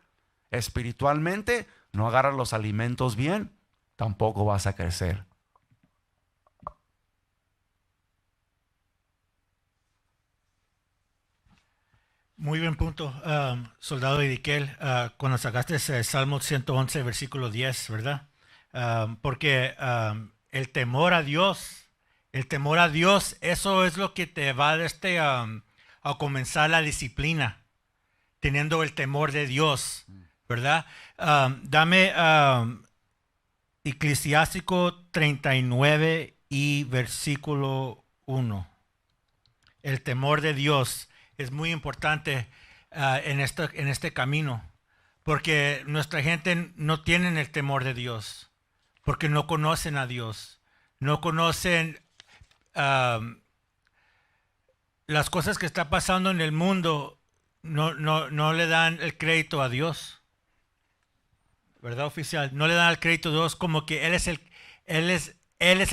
Espiritualmente no agarras los alimentos bien, tampoco vas a crecer. Muy buen punto, soldado Ezequiel, cuando sacaste ese Salmo 111, versículo 10, ¿verdad? Porque el temor a Dios, eso es lo que te va a a comenzar la disciplina, teniendo el temor de Dios, ¿verdad? Dame Eclesiástico 39 y versículo 1. El temor de Dios es muy importante en este camino, porque nuestra gente no tiene el temor de Dios, porque no conocen a Dios, no conocen las cosas que está pasando en el mundo, no le dan el crédito a Dios, ¿verdad, oficial? No le dan el crédito a Dios, como que Él es el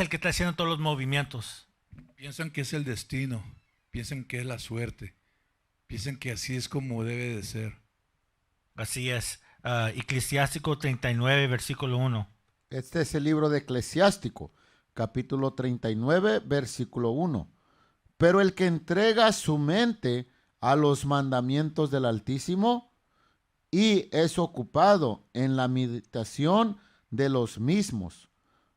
que está haciendo todos los movimientos. Piensan que es el destino, piensan que es la suerte, piensan que así es como debe de ser. Así es. Eclesiástico 39, versículo 1. Este es el libro de Eclesiástico, capítulo 39, versículo 1. Pero el que entrega su mente a los mandamientos del Altísimo y es ocupado en la meditación de los mismos,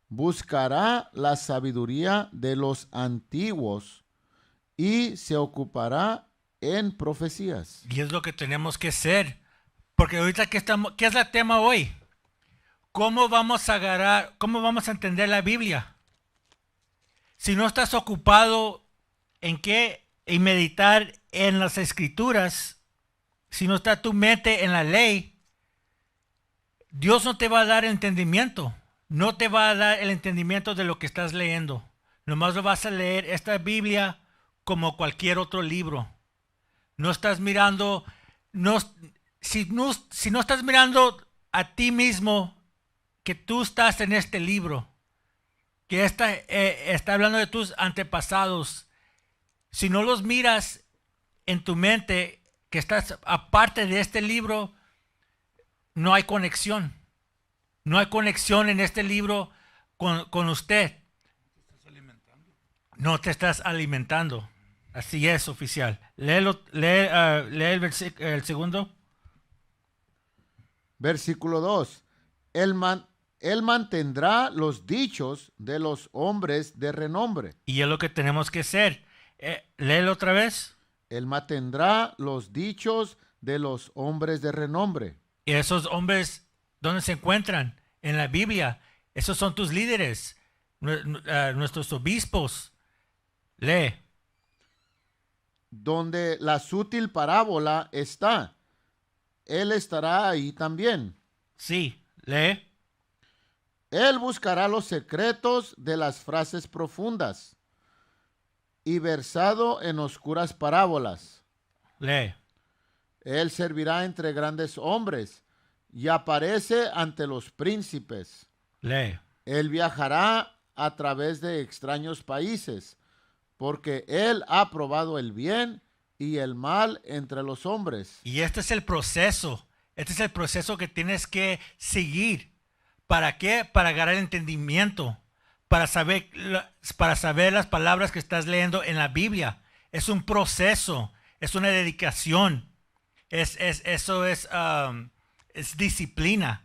buscará la sabiduría de los antiguos y se ocupará en profecías. Y es lo que tenemos que hacer. Porque ahorita ¿qué es el tema hoy? ¿Cómo vamos a entender la Biblia? Si no estás ocupado en meditar en las Escrituras, si no está tu mente en la ley, Dios no te va a dar entendimiento. No te va a dar el entendimiento de lo que estás leyendo. Nomás lo vas a leer esta Biblia como cualquier otro libro. No estás mirando, si no estás mirando a ti mismo, que tú estás en este libro, que está hablando de tus antepasados. Si no los miras en tu mente, que estás aparte de este libro, no hay conexión. No hay conexión en este libro con usted. No te estás alimentando. Así es, oficial. Lee el segundo. Versículo 2. Él mantendrá los dichos de los hombres de renombre. Y es lo que tenemos que hacer. Léelo otra vez. Él mantendrá los dichos de los hombres de renombre. Y esos hombres, ¿dónde se encuentran? En la Biblia. Esos son tus líderes, nuestros obispos. Lee. Donde la sutil parábola está, Él estará ahí también. Sí, lee. Él buscará los secretos de las frases profundas y versado en oscuras parábolas. Lee. Él servirá entre grandes hombres y aparece ante los príncipes. Lee. Él viajará a través de extraños países, porque él ha probado el bien y el mal entre los hombres. Y este es el proceso. Este es el proceso que tienes que seguir. ¿Para qué? Para ganar entendimiento. Para saber las palabras que estás leyendo en la Biblia. Es un proceso. Es una dedicación. Eso es disciplina.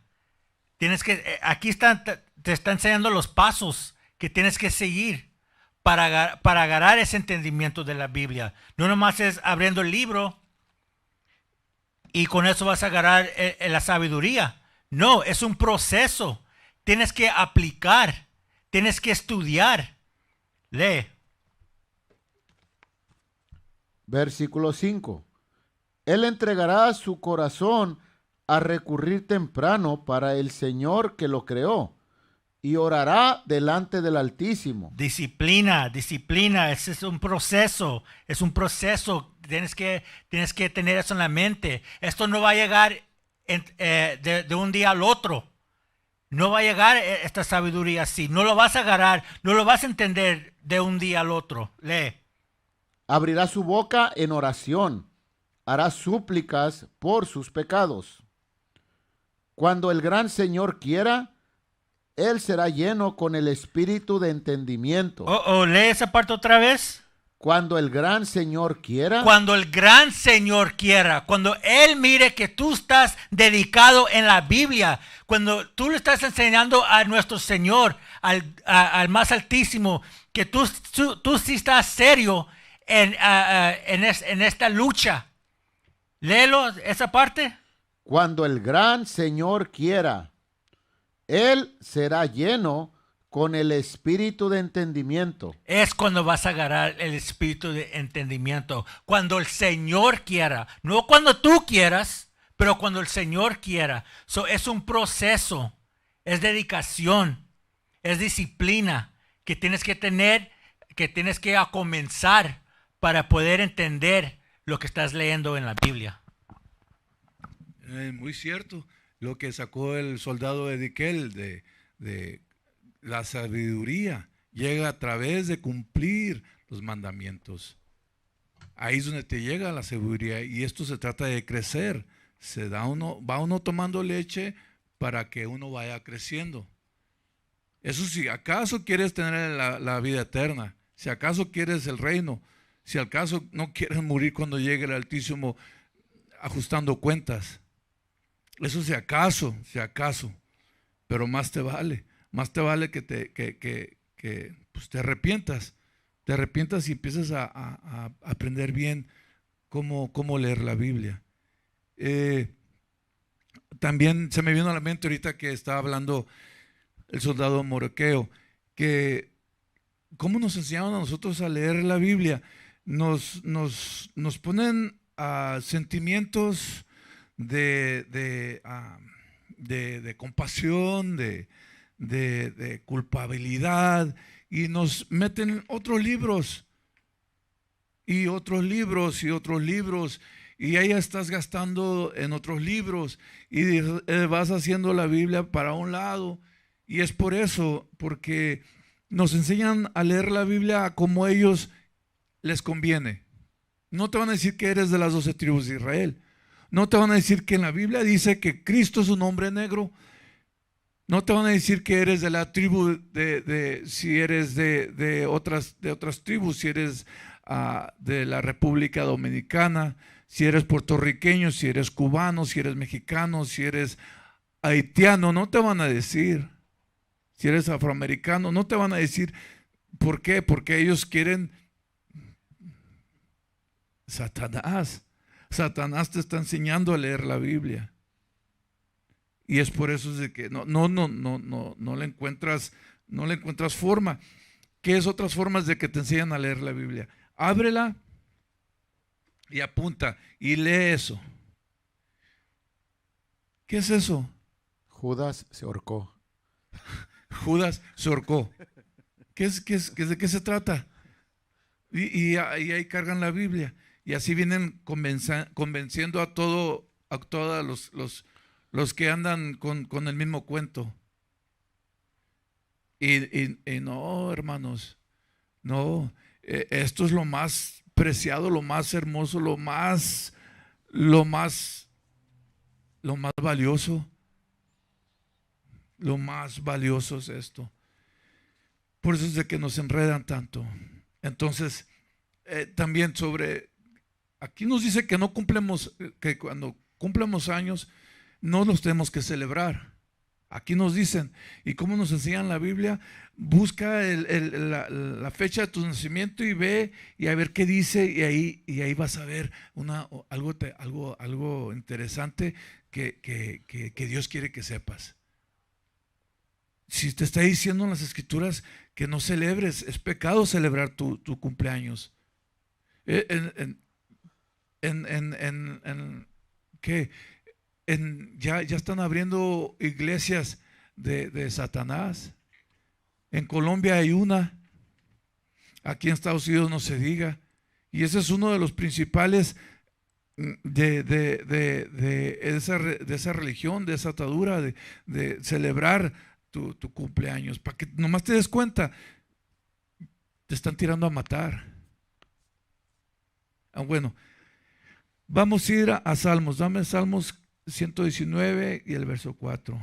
Aquí te está enseñando los pasos que tienes que seguir para agarrar ese entendimiento de la Biblia. No nomás es abriendo el libro y con eso vas a agarrar la sabiduría. No, es un proceso. Tienes que aplicar, tienes que estudiar. Lee. Versículo 5. Él entregará su corazón a recurrir temprano para el Señor que lo creó, y orará delante del Altísimo. Disciplina. Ese es un proceso. Tienes que tener eso en la mente. Esto no va a llegar de un día al otro. No va a llegar esta sabiduría así. No lo vas a agarrar, no lo vas a entender de un día al otro. Lee. Abrirá su boca en oración, hará súplicas por sus pecados. Cuando el gran Señor quiera, Él será lleno con el espíritu de entendimiento. Lee esa parte otra vez. Cuando el gran Señor quiera. Cuando el gran Señor quiera. Cuando Él mire que tú estás dedicado en la Biblia. Cuando tú le estás enseñando a nuestro Señor, al más altísimo, que tú sí estás serio en esta lucha. Léelo, esa parte. Cuando el gran Señor quiera, Él será lleno con el espíritu de entendimiento. Es cuando vas a agarrar el espíritu de entendimiento. Cuando el Señor quiera. No cuando tú quieras, pero cuando el Señor quiera. Es un proceso. Es dedicación. Es disciplina que tienes que tener, que tienes que comenzar para poder entender lo que estás leyendo en la Biblia. Muy cierto. Lo que sacó el soldado Ezequiel de la sabiduría llega a través de cumplir los mandamientos. Ahí es donde te llega la sabiduría, y esto se trata de crecer. Va uno tomando leche para que uno vaya creciendo. Eso si acaso quieres tener la vida eterna, si acaso quieres el reino, si acaso no quieres morir cuando llegue el Altísimo ajustando cuentas. Eso si acaso, pero más te vale que pues te arrepientas y empieces a aprender bien cómo leer la Biblia. También se me vino a la mente ahorita que estaba hablando el soldado Morqueo, que cómo nos enseñaron a nosotros a leer la Biblia. Nos ponen a sentimientos de compasión, de culpabilidad, y nos meten otros libros y otros libros y otros libros, y ahí estás gastando en otros libros y vas haciendo la Biblia para un lado. Y es por eso, porque nos enseñan a leer la Biblia como a ellos les conviene. No te van a decir que eres de las 12 tribus de Israel. No te van a decir que en la Biblia dice que Cristo es un hombre negro. No te van a decir que eres de la tribu si eres de otras tribus, si eres de la República Dominicana, si eres puertorriqueño, si eres cubano, si eres mexicano, si eres haitiano. No te van a decir. Si eres afroamericano, no te van a decir. ¿Por qué? Porque ellos quieren. Satanás te está enseñando a leer la Biblia. Y es por eso de que no le encuentras forma. ¿Qué es otras formas de que te enseñan a leer la Biblia? Ábrela y apunta y lee eso. ¿Qué es eso? Judas se ahorcó. Judas se ahorcó. ¿De qué se trata? Y ahí cargan la Biblia. Y así vienen convenciendo a todos los que andan con el mismo cuento. Y no, hermanos, no. Esto es lo más preciado, lo más hermoso, lo más valioso. Lo más valioso es esto. Por eso es de que nos enredan tanto. Entonces, también aquí nos dice que no cumplemos, que cuando cumplamos años, no los tenemos que celebrar. Aquí nos dicen, ¿y cómo nos enseñan la Biblia? Busca la fecha de tu nacimiento y ve y a ver qué dice, y ahí vas a ver algo interesante que Dios quiere que sepas. Si te está diciendo en las Escrituras que no celebres, es pecado celebrar tu cumpleaños. Ya están abriendo iglesias de Satanás. En Colombia hay una, aquí en Estados Unidos no se diga, y ese es uno de los principales de esa religión, de esa atadura, de celebrar tu cumpleaños. Para que nomás te des cuenta, te están tirando a matar. Bueno, vamos a ir a Salmos. Dame Salmos 119 y el verso 4.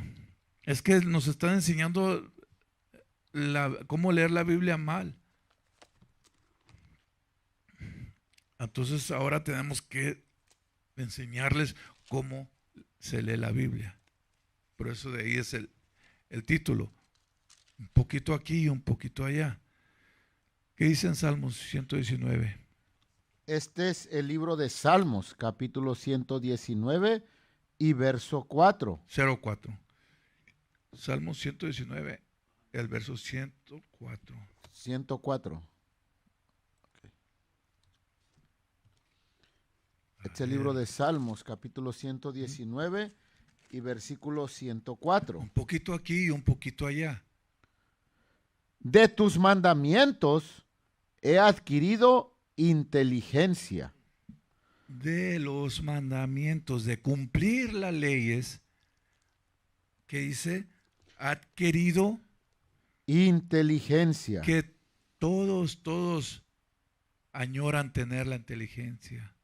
Es que nos están enseñando cómo leer la Biblia mal. Entonces ahora tenemos que enseñarles cómo se lee la Biblia. Por eso de ahí es el título. Un poquito aquí y un poquito allá. ¿Qué dice en Salmos 119? Este es el libro de Salmos, capítulo 119 y verso 4. 04. Salmo 119, el verso 104. 104. Este es el libro de Salmos, capítulo 119 y versículo 104. Un poquito aquí y un poquito allá. De tus mandamientos he adquirido inteligencia. De los mandamientos, de cumplir las leyes, que dice, adquirido, Inteligencia. que todos añoran tener la inteligencia.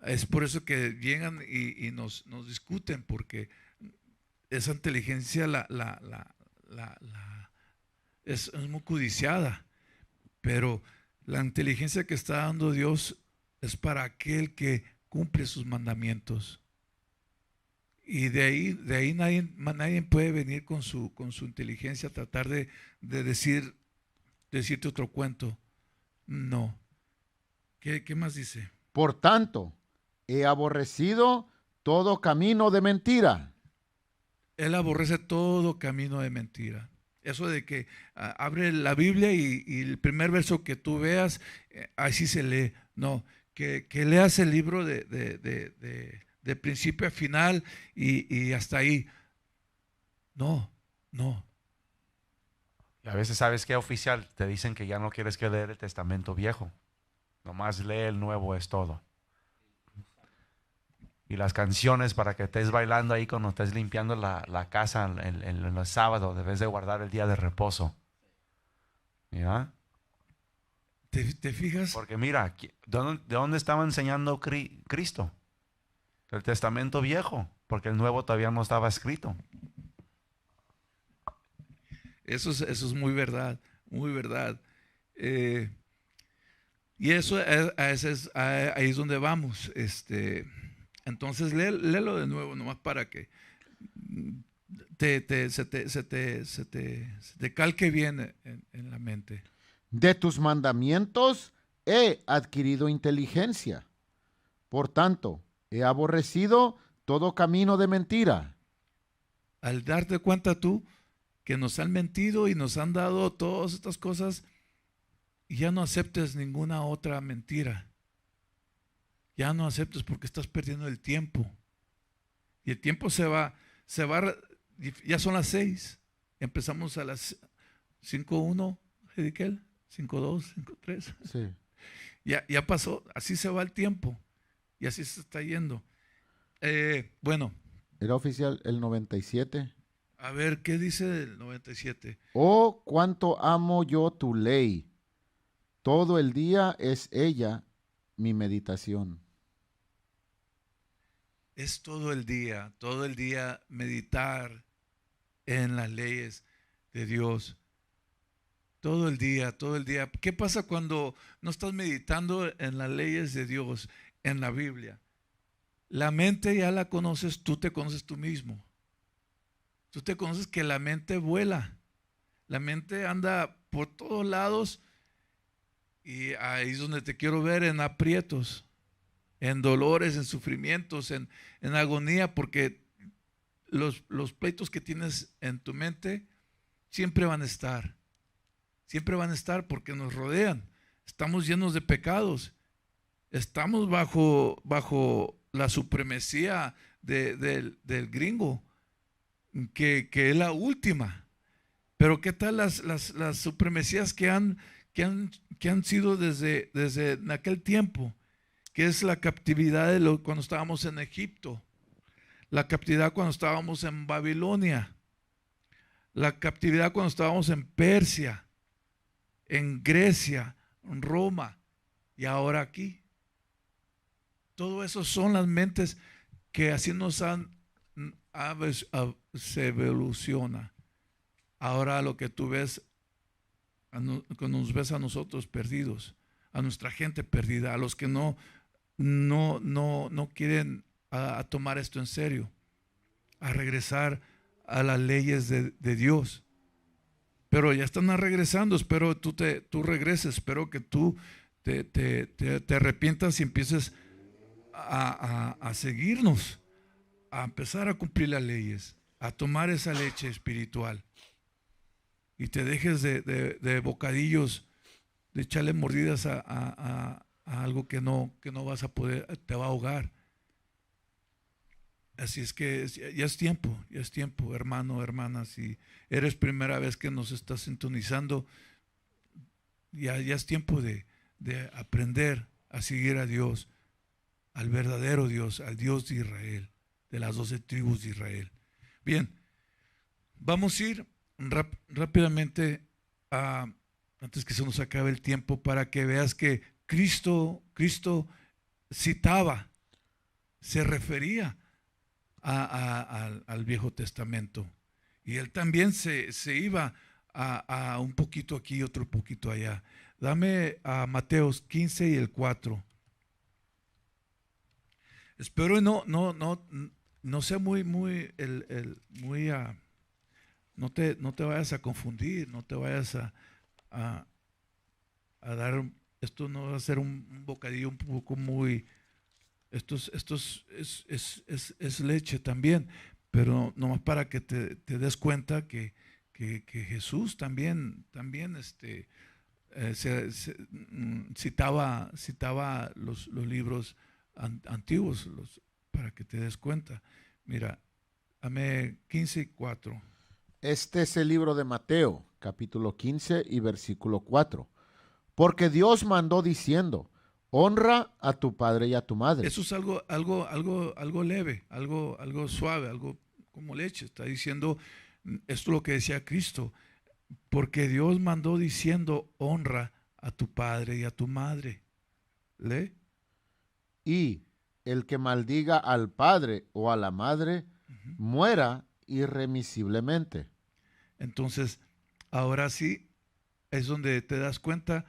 Es por eso que llegan y nos discuten, porque esa inteligencia es muy codiciada, pero la inteligencia que está dando Dios es para aquel que cumple sus mandamientos. Y de ahí nadie puede venir con su inteligencia a tratar de decirte otro cuento. No. ¿Qué más dice? Por tanto, he aborrecido todo camino de mentira. Él aborrece todo camino de mentira. Eso de que abre la Biblia y el primer verso que tú veas, así se lee. No, que leas el libro de principio a final y hasta ahí. No. Y a veces, ¿sabes qué, oficial? Te dicen que ya no quieres que leer el Testamento Viejo. Nomás lee el Nuevo, es todo. Y las canciones para que estés bailando ahí cuando estés limpiando la casa en el sábado, debes de guardar el día de reposo. ¿Ya? ¿Te fijas? Porque mira, ¿de dónde estaba enseñando Cristo? El Testamento Viejo, porque el Nuevo todavía no estaba escrito. Eso es muy verdad, muy verdad. Y eso ahí es donde vamos. Entonces léelo de nuevo, nomás para que se te calque bien en la mente. De tus mandamientos he adquirido inteligencia. Por tanto, he aborrecido todo camino de mentira. Al darte cuenta tú que nos han mentido y nos han dado todas estas cosas, y ya no aceptes ninguna otra mentira. Ya no aceptes porque estás perdiendo el tiempo. Y el tiempo se va, ya son las 6. Empezamos a las 5:1, Edikel, 5:2, 5:3. Sí. Ya pasó, así se va el tiempo. Y así se está yendo. Bueno, Era oficial el 97. a ver, ¿qué dice el 97? Oh, cuánto amo yo tu ley. Todo el día es ella mi meditación. Es todo el día meditar en las leyes de Dios. Todo el día. ¿Qué pasa cuando no estás meditando en las leyes de Dios, en la Biblia? La mente ya la conoces, tú te conoces tú mismo. Tú te conoces que la mente vuela. La mente anda por todos lados y ahí es donde te quiero ver, en aprietos, en dolores, en sufrimientos, en agonía, porque los pleitos que tienes en tu mente siempre van a estar. Siempre van a estar porque nos rodean. Estamos llenos de pecados. Estamos bajo la supremacía del gringo, que es la última. Pero ¿qué tal las supremacías que han sido desde aquel tiempo? Que es la captividad cuando estábamos en Egipto, la captividad cuando estábamos en Babilonia, la captividad cuando estábamos en Persia, en Grecia, en Roma y ahora aquí. Todo eso son las mentes que así se evoluciona. Ahora lo que tú ves, cuando nos ves a nosotros perdidos, a nuestra gente perdida, a los que no quieren a tomar esto en serio, a regresar a las leyes de Dios. Pero ya están regresando. Espero tú regreses. Espero que tú te arrepientas y empieces a seguirnos, a empezar a cumplir las leyes, a tomar esa leche espiritual y te dejes de bocadillos, de echarle mordidas a algo que no vas a poder, te va a ahogar. Así es que ya es tiempo, hermano, hermana, si eres primera vez que nos estás sintonizando, ya es tiempo de aprender a seguir a Dios, al verdadero Dios, al Dios de Israel, de las 12 tribus de Israel. Bien, vamos a ir rápidamente antes que se nos acabe el tiempo, para que veas que Cristo citaba, se refería al Viejo Testamento, y él también se iba a un poquito aquí y otro poquito allá. Dame a Mateos 15 y el 4. Espero no sea muy no te vayas a confundir, no te vayas a dar, esto no va a ser un bocadillo un poco muy, esto es leche también, pero nomás para que te des cuenta que Jesús también citaba los libros antiguos, para que te des cuenta. Mira, dame 15 y 4. Este es el libro de Mateo, capítulo 15 y versículo 4. Porque Dios mandó diciendo, honra a tu padre y a tu madre. Eso es algo leve, algo suave, algo como leche. Está diciendo, esto es lo que decía Cristo. Porque Dios mandó diciendo, honra a tu padre y a tu madre. ¿Lee? Y el que maldiga al padre o a la madre, muera irremisiblemente. Entonces, ahora sí, es donde te das cuenta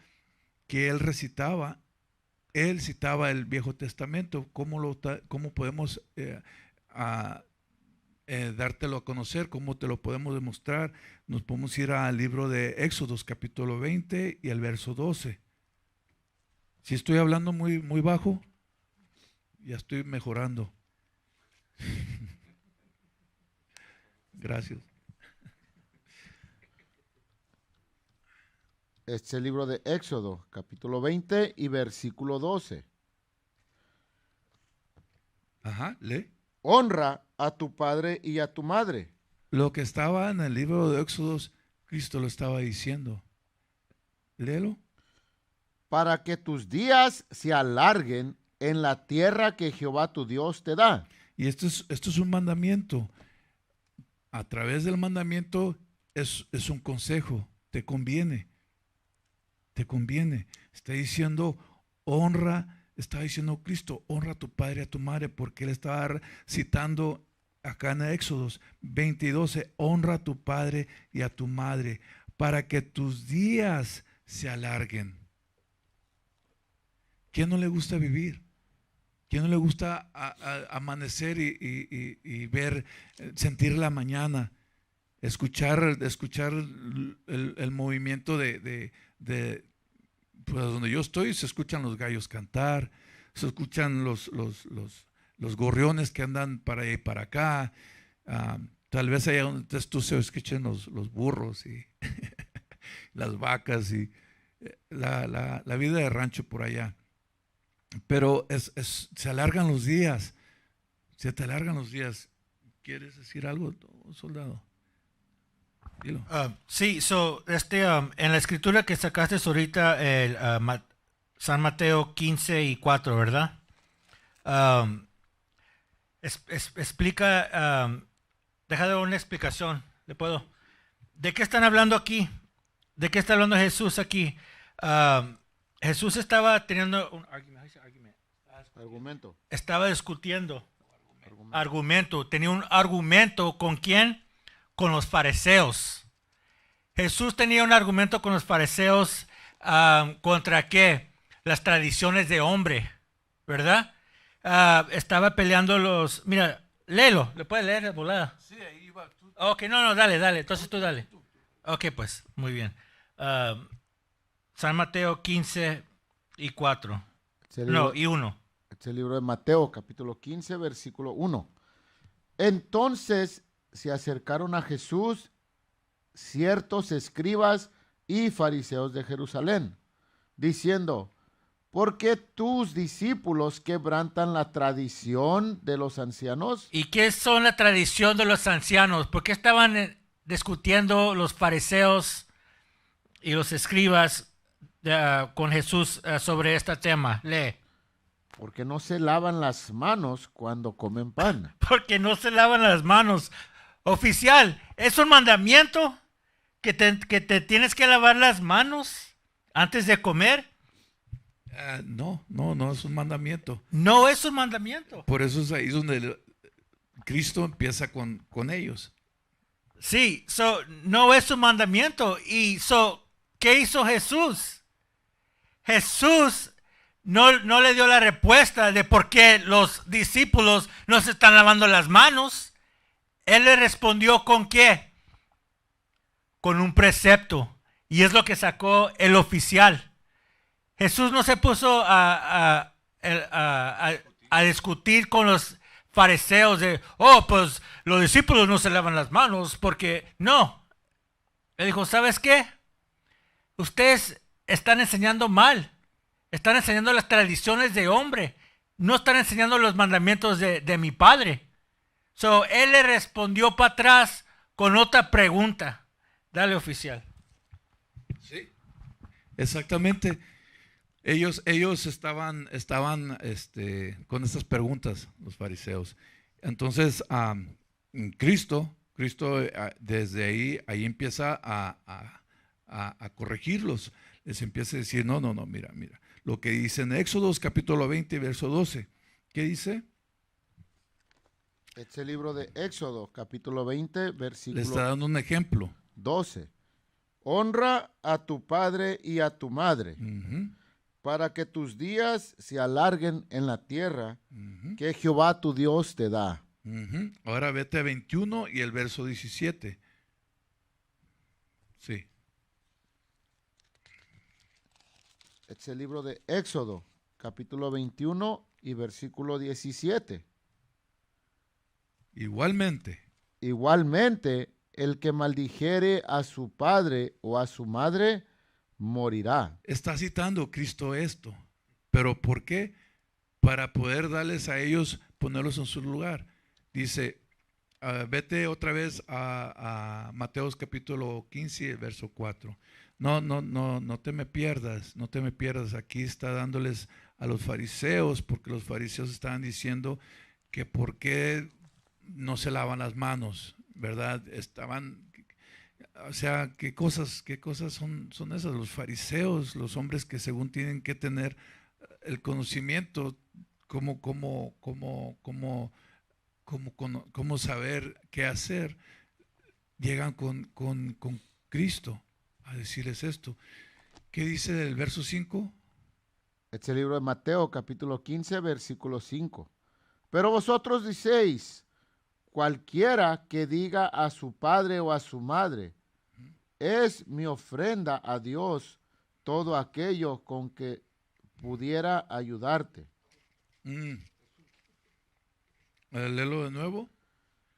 que él citaba el Viejo Testamento. ¿Cómo podemos dártelo a conocer? ¿Cómo te lo podemos demostrar? Nos podemos ir al libro de Éxodos, capítulo 20 y el verso 12. Si estoy hablando muy bajo, ya estoy mejorando. Gracias. Este es el libro de Éxodo, capítulo 20 y versículo 12. Ajá, lee. Honra a tu padre y a tu madre. Lo que estaba en el libro de Éxodos, Cristo lo estaba diciendo. Léelo. Para que tus días se alarguen en la tierra que Jehová tu Dios te da. Y esto es un mandamiento. A través del mandamiento es un consejo. Te conviene. Está diciendo, está diciendo Cristo, honra a tu padre y a tu madre, porque él estaba citando acá en Éxodos 20 y 12, honra a tu padre y a tu madre, para que tus días se alarguen. ¿Quién no le gusta vivir? ¿Quién no le gusta amanecer y ver, sentir la mañana, escuchar el movimiento pues donde yo estoy? Se escuchan los gallos cantar, se escuchan los gorriones que andan para allá y para acá. Tal vez allá donde tú se escuchen los burros y las vacas y la vida de rancho por allá. Pero se alargan los días. Se te alargan los días. ¿Quieres decir algo, soldado? Dilo. Sí, en la escritura que sacaste ahorita, San Mateo 15 y 4, ¿verdad? Explica, deja de dar una explicación, ¿le puedo? ¿De qué están hablando aquí? ¿De qué está hablando Jesús aquí? Jesús estaba teniendo un argumento. Estaba discutiendo. Argumento. Tenía un argumento ¿con quién? Con los fariseos. Jesús tenía un argumento con los fariseos contra qué? Las tradiciones de hombre, ¿verdad? Estaba peleando mira, léelo, ¿le puedes leer de volada? Sí, ahí va. Ok, no, dale, entonces tú dale. Ok, pues, muy bien. San Mateo 15 y 4. Este libro, No, y 1. este libro de Mateo, capítulo 15, versículo 1. Entonces se acercaron a Jesús ciertos escribas y fariseos de Jerusalén, diciendo: ¿por qué tus discípulos quebrantan la tradición de los ancianos? ¿Y qué son la tradición de los ancianos? ¿Por qué estaban discutiendo los fariseos y los escribas con Jesús sobre este tema? Lee. Porque no se lavan las manos cuando comen pan. Porque no se lavan las manos. Oficial, ¿es un mandamiento que te tienes que lavar las manos antes de comer? No es un mandamiento. No es un mandamiento. Por eso es ahí donde Cristo empieza con ellos. Sí, no es un mandamiento. Y ¿qué hizo Jesús? Jesús no le dio la respuesta de por qué los discípulos no se están lavando las manos. Él le respondió ¿con qué? Con un precepto. Y es lo que sacó el oficial. Jesús no se puso a discutir con los fariseos de, pues los discípulos no se lavan las manos, porque no. Él dijo, ¿sabes qué? Ustedes están enseñando mal. Están enseñando las tradiciones de hombre. No están enseñando los mandamientos de mi Padre. Él le respondió para atrás con otra pregunta. Dale, oficial. Sí, exactamente. Ellos estaban con estas preguntas, los fariseos. Entonces, Cristo desde ahí empieza a corregirlos. Les empieza a decir, no, mira. Lo que dice en Éxodos capítulo 20, verso 12. ¿Qué dice? Este libro de Éxodo, capítulo 20, Le versículo está dando un ejemplo. 12. Honra a tu padre y a tu madre, Ujú, para que tus días se alarguen en la tierra ujú, que Jehová tu Dios te da. ujú. Ahora vete a 21 y el verso 17. Sí. Este es el libro de Éxodo, capítulo 21 y versículo 17. Igualmente. Igualmente, el que maldijere a su padre o a su madre, morirá. Está citando Cristo esto. ¿Pero por qué? Para poder darles a ellos, ponerlos en su lugar. Dice, vete otra vez a Mateos capítulo 15, verso 4. No te me pierdas, no te me pierdas. Aquí está dándoles a los fariseos, porque los fariseos estaban diciendo que por qué no se lavan las manos, ¿verdad? O sea, ¿qué cosas son esas? Los fariseos, los hombres que según tienen que tener el conocimiento, cómo saber qué hacer, llegan con Cristo a decirles esto. ¿Qué dice el verso 5? Este es el libro de Mateo, capítulo 15, versículo 5. Pero vosotros decéis, cualquiera que diga a su padre o a su madre, es mi ofrenda a Dios todo aquello con que pudiera ayudarte. Léelo de nuevo.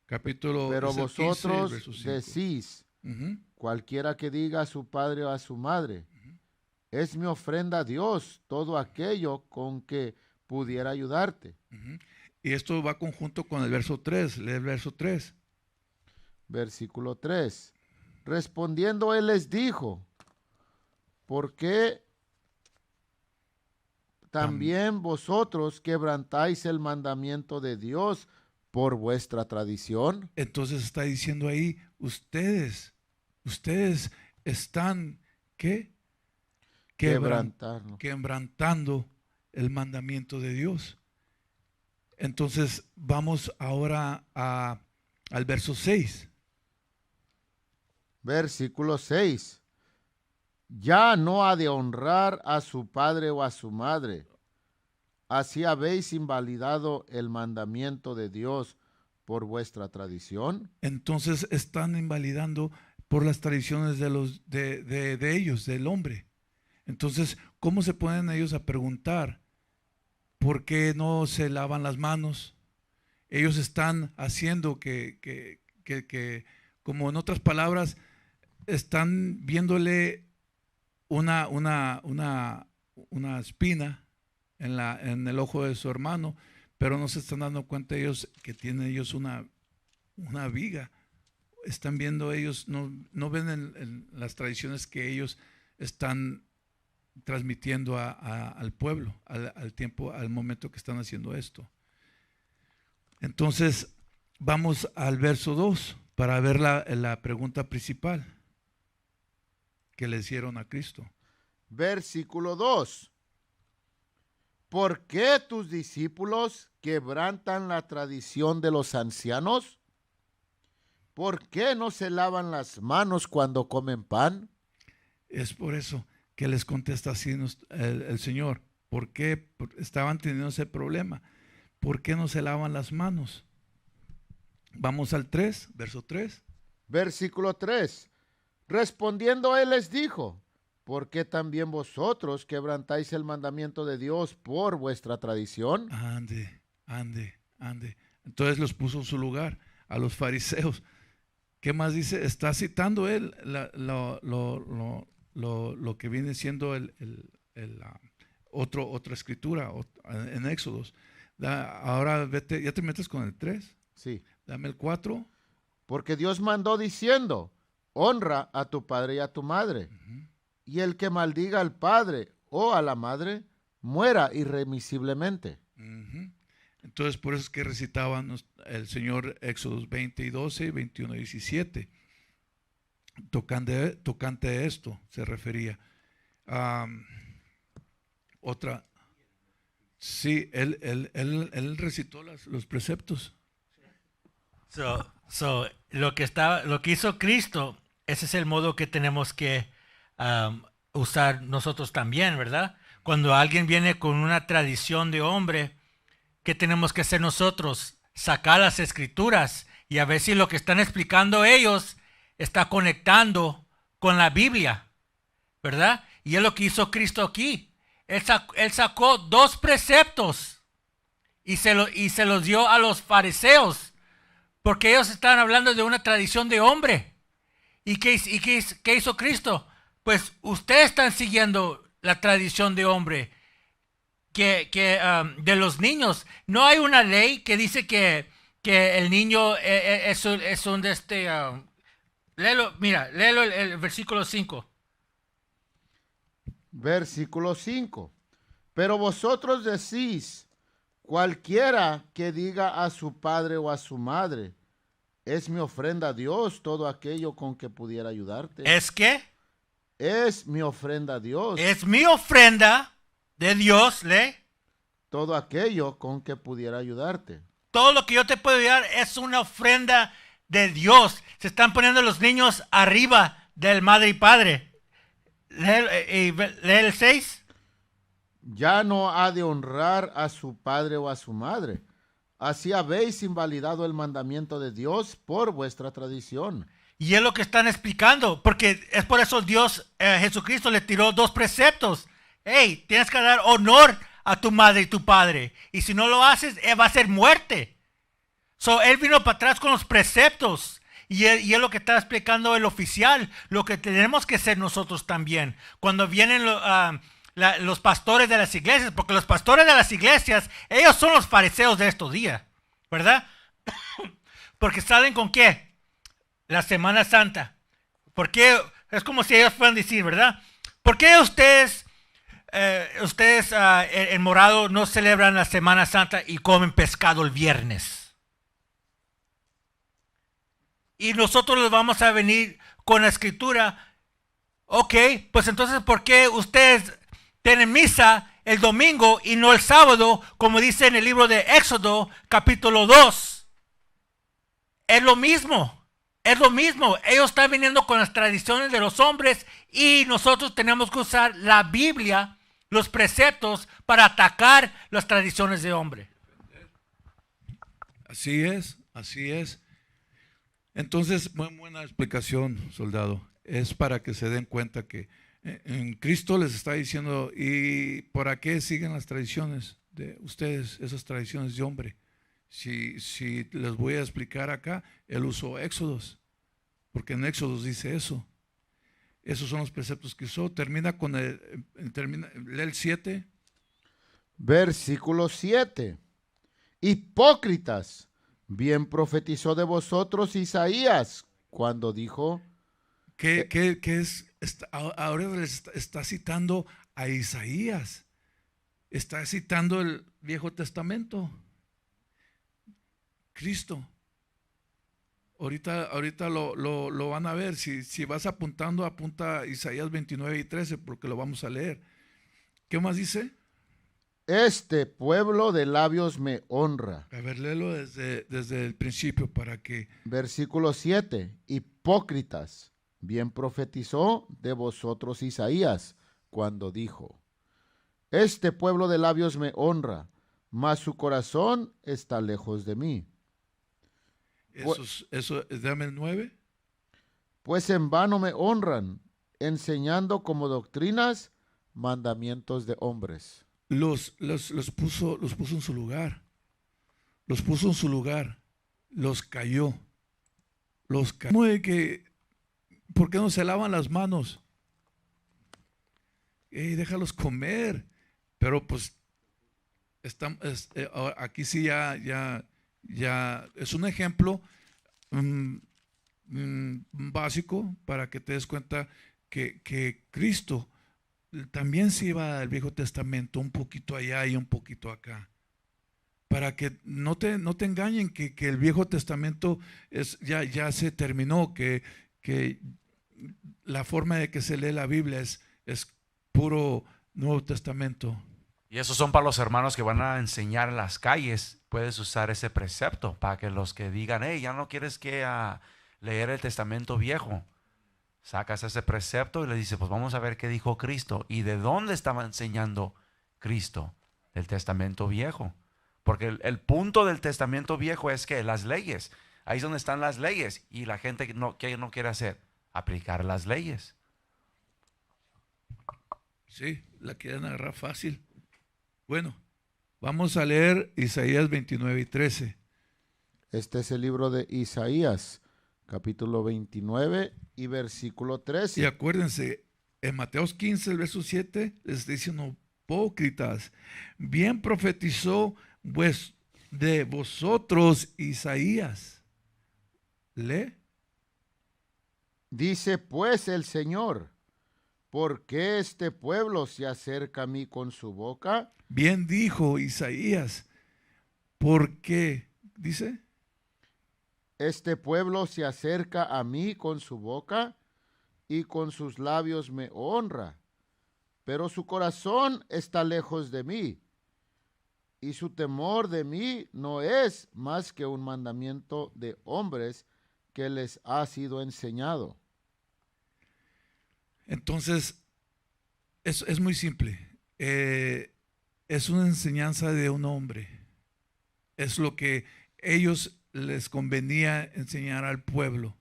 Capítulo. Pero es el 15, vosotros verso 5. decís, Ujú. cualquiera que diga a su padre o a su madre, es mi ofrenda a Dios todo aquello con que pudiera ayudarte. Ujú. Y esto va conjunto con el verso 3. Lee el verso 3. Versículo 3. Respondiendo él les dijo, ¿por qué también vosotros quebrantáis el mandamiento de Dios por vuestra tradición? Entonces está diciendo ahí, ustedes están, ¿qué? Quebrantarlo. Quebrantando el mandamiento de Dios. Entonces vamos ahora al verso 6. Versículo 6. Ya no ha de honrar a su padre o a su madre. Así habéis invalidado el mandamiento de Dios por vuestra tradición. Entonces están invalidando por las tradiciones de ellos, del hombre. Entonces, ¿cómo se ponen ellos a preguntar por qué no se lavan las manos? Ellos están haciendo que como en otras palabras, están viéndole una espina en el ojo de su hermano, pero no se están dando cuenta ellos que tienen ellos una viga. Están viendo ellos, no ven en las tradiciones que ellos están transmitiendo al pueblo, al tiempo, al momento que están haciendo esto. Entonces, vamos al verso 2 para ver la pregunta principal que le hicieron a Cristo. Versículo 2. ¿Por qué tus discípulos quebrantan la tradición de los ancianos? ¿Por qué no se lavan las manos cuando comen pan? Es por eso que les contesta así el Señor. ¿Por qué estaban teniendo ese problema? ¿Por qué no se lavan las manos? Vamos al 3, verso 3. Versículo 3. Respondiendo él les dijo: ¿por qué también vosotros quebrantáis el mandamiento de Dios por vuestra tradición? Ande. Entonces los puso en su lugar a los fariseos. ¿Qué más dice? Está citando él lo que viene siendo otra escritura en Éxodos. Ahora vete, ya te metes con el 3. Sí. Dame el 4. Porque Dios mandó diciendo: honra a tu padre y a tu madre. Y el que maldiga al padre o a la madre, muera irremisiblemente. Entonces, por eso es que recitaban el Señor Éxodos 20 y 12, 21 y 17. Tocante a esto se refería. Otra. Sí, él recitó los preceptos. Lo que hizo Cristo, ese es el modo que tenemos que usar nosotros también, ¿verdad? Cuando alguien viene con una tradición de hombre, ¿qué tenemos que hacer nosotros? Sacar las escrituras y a ver si lo que están explicando ellos está conectando con la Biblia, ¿verdad? Y es lo que hizo Cristo aquí. Él sacó 2 preceptos y se los dio a los fariseos, porque ellos estaban hablando de una tradición de hombre. ¿Y qué hizo Cristo? Pues ustedes están siguiendo la tradición de hombre, de los niños. No hay una ley que dice que el niño es un de este... léelo el versículo 5. Versículo 5. Pero vosotros decís: cualquiera que diga a su padre o a su madre: es mi ofrenda a Dios todo aquello con que pudiera ayudarte. ¿Es qué? Es mi ofrenda a Dios. Es mi ofrenda de Dios, todo aquello con que pudiera ayudarte. Todo lo que yo te puedo dar es una ofrenda de Dios. Se están poniendo los niños arriba del madre y padre. Lee el 6. Ya no ha de honrar a su padre o a su madre. Así habéis invalidado el mandamiento de Dios por vuestra tradición. Y es lo que están explicando, porque es por eso Dios, Jesucristo le tiró 2 preceptos. Hey, tienes que dar honor a tu madre y tu padre. Y si no lo haces, va a ser muerte. Él vino para atrás con los preceptos. Y es lo que está explicando el oficial, lo que tenemos que hacer nosotros también. Cuando vienen los pastores de las iglesias, porque los pastores de las iglesias, ellos son los fariseos de estos días, ¿verdad? Porque salen con ¿qué? La Semana Santa. ¿Por qué? Es como si ellos fueran a decir, ¿verdad? ¿Por qué ustedes en Morado no celebran la Semana Santa y comen pescado el viernes? Y nosotros les vamos a venir con la escritura. Ok, pues entonces ¿por qué ustedes tienen misa el domingo y no el sábado, como dice en el libro de Éxodo capítulo 2? Es lo mismo. Es lo mismo, ellos están viniendo con las tradiciones de los hombres y nosotros tenemos que usar la Biblia, los preceptos, para atacar las tradiciones de hombre. Así es. Entonces, muy buena explicación, soldado. Es para que se den cuenta que En Cristo les está diciendo, ¿y por qué siguen las tradiciones de ustedes, esas tradiciones de hombre? Si les voy a explicar acá, él usó Éxodos, porque en Éxodos dice eso. Esos son los preceptos que usó. Termina con lee el 7. Versículo 7. Hipócritas, bien profetizó de vosotros Isaías cuando dijo, ¿Qué es? Ahora les está citando a Isaías. Está citando el Viejo Testamento. Cristo. Ahorita lo van a ver. Si vas apuntando, apunta Isaías 29 y 13, porque lo vamos a leer. ¿Qué más dice? este pueblo de labios me honra. A ver, léelo desde el principio para que... Versículo 7. Hipócritas, bien profetizó de vosotros Isaías cuando dijo, este pueblo de labios me honra, mas su corazón está lejos de mí. Eso, dame el 9. Pues en vano me honran, enseñando como doctrinas mandamientos de hombres. Los puso en su lugar. Los puso en su lugar. Los cayó. ¿Cómo de que, por qué no se lavan las manos? Déjalos comer. Pero pues aquí sí ya es un ejemplo básico para que te des cuenta que Cristo también se iba al Viejo Testamento un poquito allá y un poquito acá, para que no te engañen que el Viejo Testamento ya se terminó, que la forma de que se lee la Biblia es puro Nuevo Testamento. Y esos son para los hermanos que van a enseñar en las calles. Puedes usar ese precepto para que los que digan, hey, ya no quieres que leer el Testamento Viejo. Sacas ese precepto y le dices, pues vamos a ver qué dijo Cristo. ¿Y de dónde estaba enseñando Cristo? Del Testamento Viejo. Porque el punto del Testamento Viejo es que las leyes. Ahí es donde están las leyes. Y la gente ¿qué no quiere hacer? Aplicar las leyes. Sí, la quieren agarrar fácil. Bueno, vamos a leer Isaías 29 y 13. Este es el libro de Isaías, capítulo 29 y versículo 13. Y acuérdense, en Mateos 15, el verso 7, les está diciendo, hipócritas, bien profetizó de vosotros Isaías. Lee. Dice pues el Señor, ¿por qué este pueblo se acerca a mí con su boca? Bien dijo Isaías, ¿por qué? Dice. Este pueblo se acerca a mí con su boca y con sus labios me honra, pero su corazón está lejos de mí y su temor de mí no es más que un mandamiento de hombres que les ha sido enseñado. Entonces, es muy simple. Es una enseñanza de un hombre. Es lo que ellos les convenía enseñar al pueblo.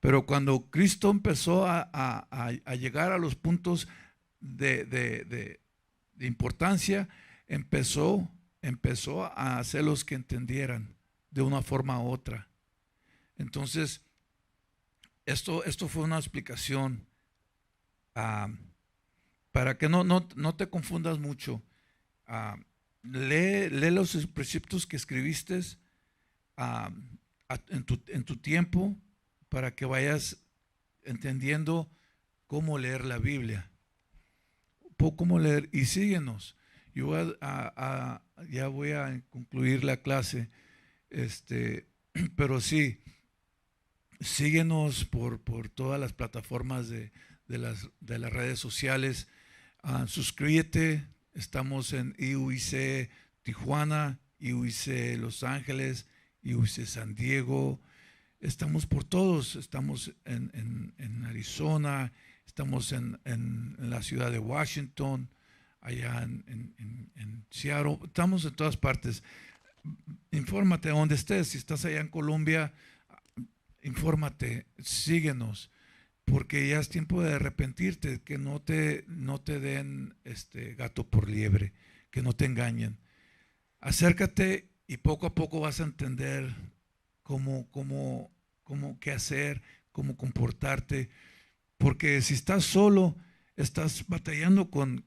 Pero cuando Cristo empezó a llegar a los puntos de importancia, empezó a hacerlos que entendieran de una forma u otra. Entonces, esto fue una explicación para que no te confundas mucho. Lee los preceptos que escribiste en tu tiempo para que vayas entendiendo cómo leer la Biblia, cómo leer, y síguenos. Yo ya voy a concluir la clase, pero sí, síguenos por todas las plataformas de las redes sociales. Suscríbete. Estamos en IUIC Tijuana, IUIC Los Ángeles, IUIC San Diego. Estamos por todos. Estamos en Arizona, estamos en la ciudad de Washington, allá en Seattle. Estamos en todas partes. Infórmate donde estés. Si estás allá en Colombia, infórmate, síguenos. porque ya es tiempo de arrepentirte, que no te den gato por liebre, que no te engañen. Acércate y poco a poco vas a entender cómo qué hacer, cómo comportarte, porque si estás solo, estás batallando con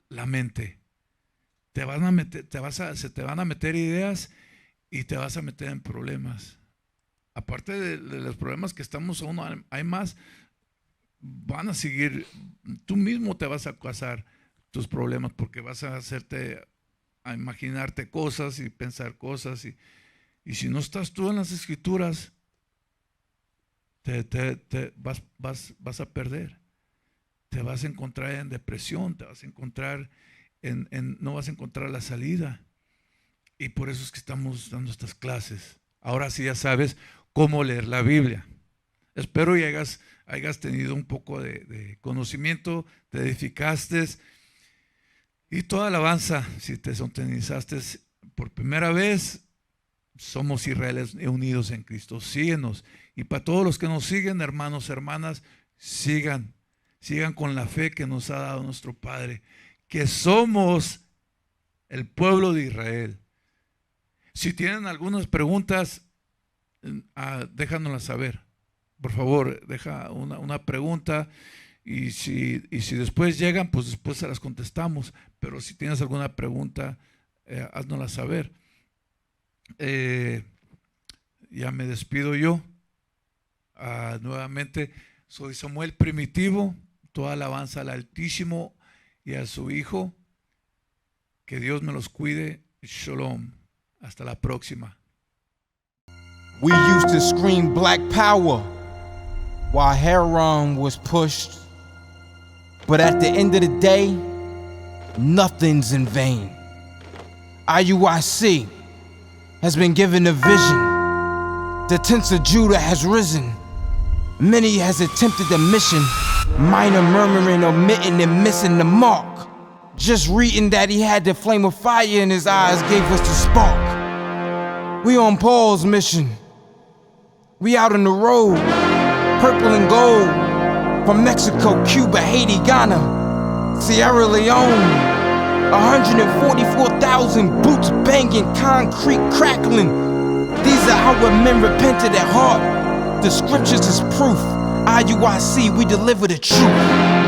la mente. Se te van a meter ideas y te vas a meter en problemas. Aparte de los problemas que estamos aún, hay más, van a seguir, tú mismo te vas a causar tus problemas porque vas a hacerte, a imaginarte cosas y pensar cosas y si no estás tú en las escrituras, vas a perder, te vas a encontrar en depresión, te vas a encontrar no vas a encontrar la salida. Y por eso es que estamos dando estas clases. Ahora sí ya sabes cómo leer la Biblia. Espero y hayas tenido un poco de conocimiento, te edificaste. Y toda alabanza, si te sintonizaste por primera vez, somos Israeles unidos en Cristo. Síguenos. Y para todos los que nos siguen, hermanos, hermanas, sigan con la fe que nos ha dado nuestro Padre, que somos el pueblo de Israel. Si tienen algunas preguntas, déjanoslas saber. Por favor, deja una pregunta y si después llegan, pues después se las contestamos. Pero si tienes alguna pregunta, haznosla saber. Ya me despido yo. Nuevamente, soy Samuel Primitivo. Toda alabanza al Altísimo y a su Hijo. Que Dios me los cuide. Shalom. Hasta la próxima. We used to scream black power while Heron was pushed. But at the end of the day, nothing's in vain. IUIC has been given a vision. The tents of Judah has risen. Many has attempted the mission. Minor murmuring, omitting, and missing the mark. Just reading that he had the flame of fire in his eyes gave us the spark. We on Paul's mission. We out on the road, purple and gold. From Mexico, Cuba, Haiti, Ghana, Sierra Leone. 144,000 boots banging, concrete crackling. These are our men repented at heart. The scriptures is proof. IUIC, we deliver the truth.